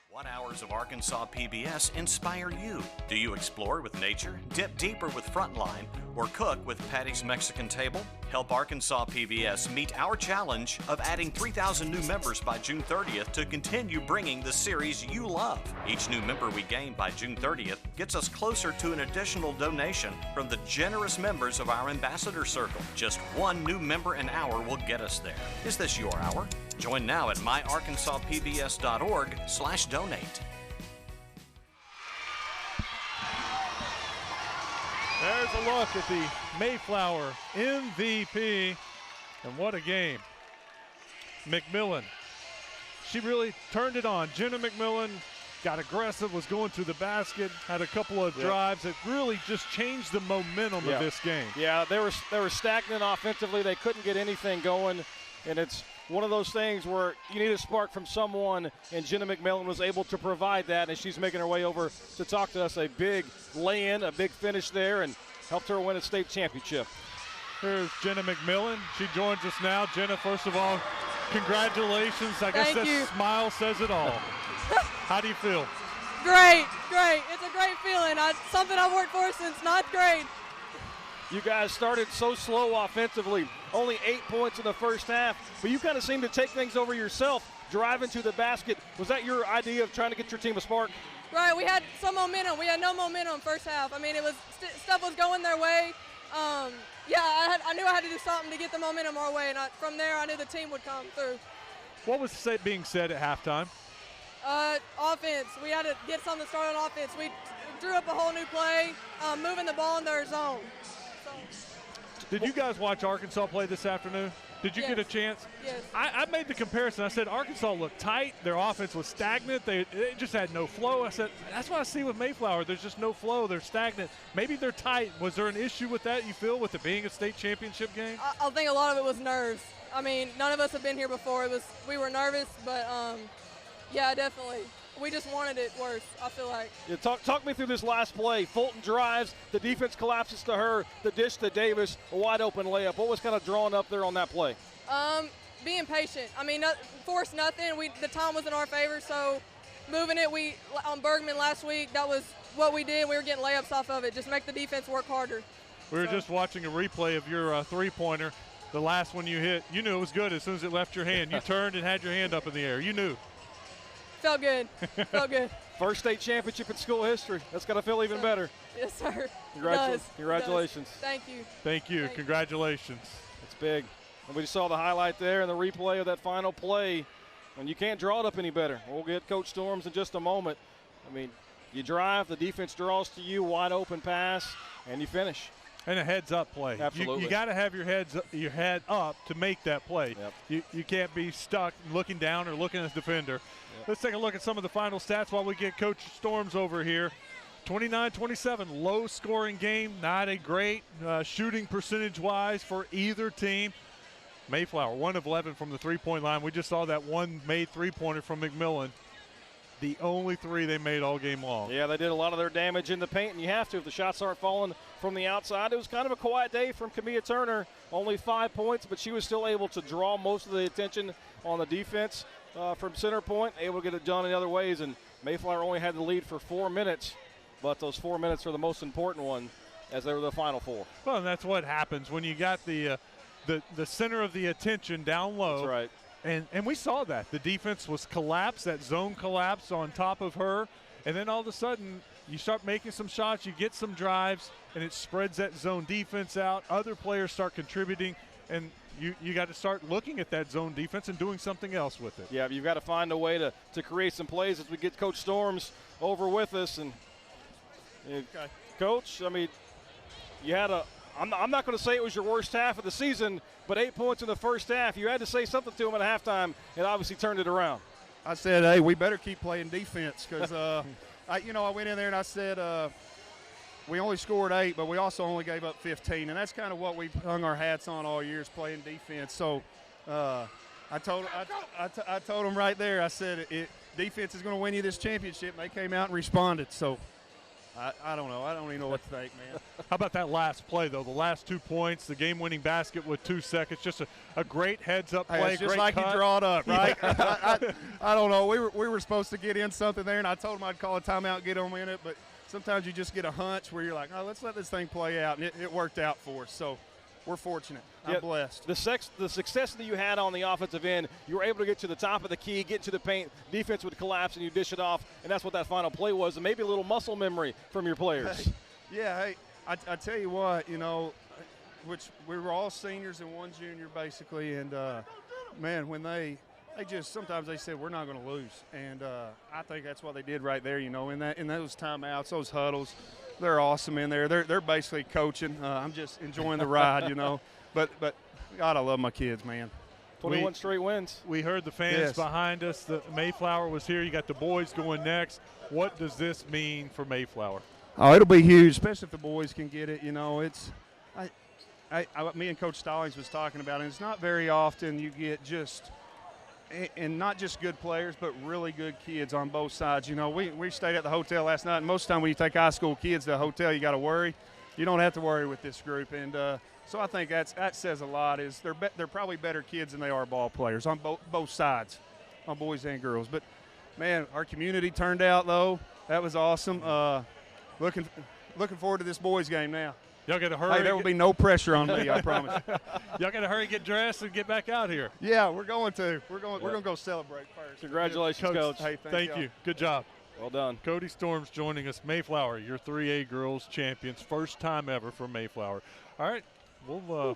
What hours of Arkansas PBS inspire you? Do you explore with nature, dip deeper with Frontline, or cook with Patty's Mexican Table? Help Arkansas PBS meet our challenge of adding 3,000 new members by June 30th to continue bringing the series you love. Each new member we gain by June 30th gets us closer to an additional donation from the generous members of our ambassador circle. Just one new member an hour will get us there. Is this your hour? Join now at myarkansaspbs.org/donate. There's a look at the Mayflower MVP, and what a game. McMillan, she really turned it on. Jenna McMillan got aggressive, was going to the basket, had a couple of drives that really just changed the momentum of this game. Yeah, they were stagnant offensively. They couldn't get anything going, and it's one of those things where you need a spark from someone, and Jenna McMillan was able to provide that, and she's making her way over to talk to us. A big lay-in, a big finish there, and helped her win a state championship. Here's Jenna McMillan. She joins us now. Jenna, first of all, congratulations. I guess that smile says it all. How do you feel? Great. It's a great feeling. Something I've worked for since ninth grade. You guys started so slow offensively, only 8 points in the first half, but you kind of seemed to take things over yourself, driving to the basket. Was that your idea of trying to get your team a spark? Right, we had some momentum. We had no momentum first half. I mean, it was stuff was going their way. I knew I had to do something to get the momentum our way, and from there I knew the team would come through. What was being said at halftime? Offense. We had to get something started on offense. We drew up a whole new play, moving the ball in their zone. Did you guys watch Arkansas play this afternoon? Did you get a chance? Yes. I made the comparison. I said Arkansas looked tight. Their offense was stagnant. They just had no flow. I said, that's what I see with Mayflower. There's just no flow. They're stagnant. Maybe they're tight. Was there an issue with that, you feel, with it being a state championship game? I think a lot of it was nerves. I mean, none of us have been here before. We were nervous, but, yeah, definitely. We just wanted it worse, I feel like. Yeah, talk me through this last play. Fulton drives, the defense collapses to her, the dish to Davis, a wide open layup. What was kind of drawn up there on that play? Being patient. I mean, force nothing. The time was in our favor, so moving it. On Bergman last week, that was what we did. We were getting layups off of it. Just make the defense work harder. We were just watching a replay of your three-pointer. The last one you hit, you knew it was good as soon as it left your hand. You turned and had your hand up in the air. You knew. Felt good. Felt good. First state championship in school history. That's got to feel even better. Yes, sir. Congratulations. Thank you. Thank you. Congratulations. It's big. And we just saw the highlight there and the replay of that final play. And you can't draw it up any better. We'll get Coach Storms in just a moment. I mean, you drive, the defense draws to you, wide open pass, and you finish. And a heads-up play. Absolutely. You got to have your head up to make that play. Yep. You can't be stuck looking down or looking at the defender. Yep. Let's take a look at some of the final stats while we get Coach Storms over here. 29-27, low-scoring game. Not a great shooting percentage-wise for either team. Mayflower, 1 of 11 from the three-point line. We just saw that one made three-pointer from McMillan. The only 3 they made all game long. Yeah, they did a lot of their damage in the paint, and you have to if the shots aren't falling from the outside. It was kind of a quiet day from Kamia Turner, only 5 points, but she was still able to draw most of the attention on the defense from Centerpoint, able to get it done in other ways, and Mayflower only had the lead for 4 minutes, but those 4 minutes are the most important one as they were the final 4. Well, and that's what happens when you got the center of the attention down low. That's right. And we saw that. The defense was collapsed, that zone collapse on top of her, and then all of a sudden you start making some shots, you get some drives, and it spreads that zone defense out. Other players start contributing, and you got to start looking at that zone defense and doing something else with it. Yeah, you've got to find a way to create some plays as we get Coach Storms over with us. And Coach, I mean, you had I'm not going to say it was your worst half of the season, but 8 points in the first half. You had to say something to him at halftime, and obviously turned it around. I said, hey, we better keep playing defense because, I went in there and I said we only scored 8, but we also only gave up 15, and that's kind of what we've hung our hats on all year is playing defense. So I told them right there, I said, defense is going to win you this championship, and they came out and responded. So I don't know. I don't even know what to think, man. How about that last play, though? The last 2 points, the game-winning basket with 2 seconds. Just a great heads-up play. Hey, it's just great like cut. you draw it up, right? Yeah. I don't know. We were supposed to get in something there, and I told them I'd call a timeout and get them in it. But sometimes you just get a hunch where you're like, oh, let's let this thing play out. And it worked out for us. So we're fortunate. I'm blessed. The success that you had on the offensive end, you were able to get to the top of the key, get to the paint, defense would collapse, and you dish it off, and that's what that final play was, and maybe a little muscle memory from your players. Hey, I tell you what, which we were all seniors and one junior basically, and, man, when they just sometimes they said we're not going to lose, and I think that's what they did right there, in those timeouts, those huddles. They're awesome in there. They're basically coaching. I'm just enjoying the ride, But God, I love my kids, man. 21 straight wins. We heard the fans behind us. The Mayflower was here. You got the boys going next. What does this mean for Mayflower? Oh, it'll be huge, especially if the boys can get it. It's me and Coach Stallings was talking about it. It's not very often you get and not just good players, but really good kids on both sides. We stayed at the hotel last night, and most of the time when you take high school kids to a hotel, you got to worry. You don't have to worry with this group, and so I think that says a lot. Is they're probably better kids than they are ball players on both sides, on boys and girls. But man, our community turned out though. That was awesome. Looking forward to this boys game now. Y'all got to hurry. Hey, there will be no pressure on me, I promise. Y'all got to hurry, get dressed, and get back out here. Yeah, we're going to. We're going to go celebrate first. Congratulations, Coach. Hey, thank you. Good job. Well done. Cody Storms joining us. Mayflower, your 3A girls champions. First time ever for Mayflower. All right, we'll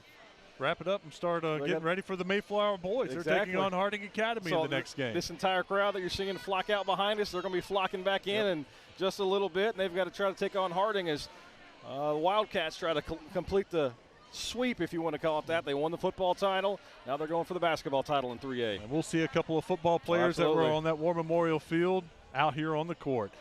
wrap it up and start getting ready for the Mayflower boys. Exactly. They're taking on Harding Academy in the next game. This entire crowd that you're seeing flock out behind us, they're going to be flocking back in in just a little bit, and they've got to try to take on Harding as the Wildcats try to complete the sweep, if you want to call it that. They won the football title. Now they're going for the basketball title in 3A. And we'll see a couple of football players that were on that War Memorial field out here on the court.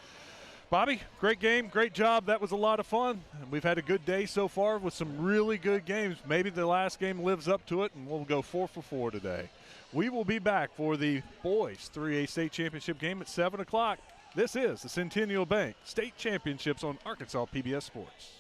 Bobby, great game, great job. That was a lot of fun. We've had a good day so far with some really good games. Maybe the last game lives up to it, and we'll go 4 for 4 today. We will be back for the boys 3A state championship game at 7 o'clock. This is the Centennial Bank State Championships on Arkansas PBS Sports.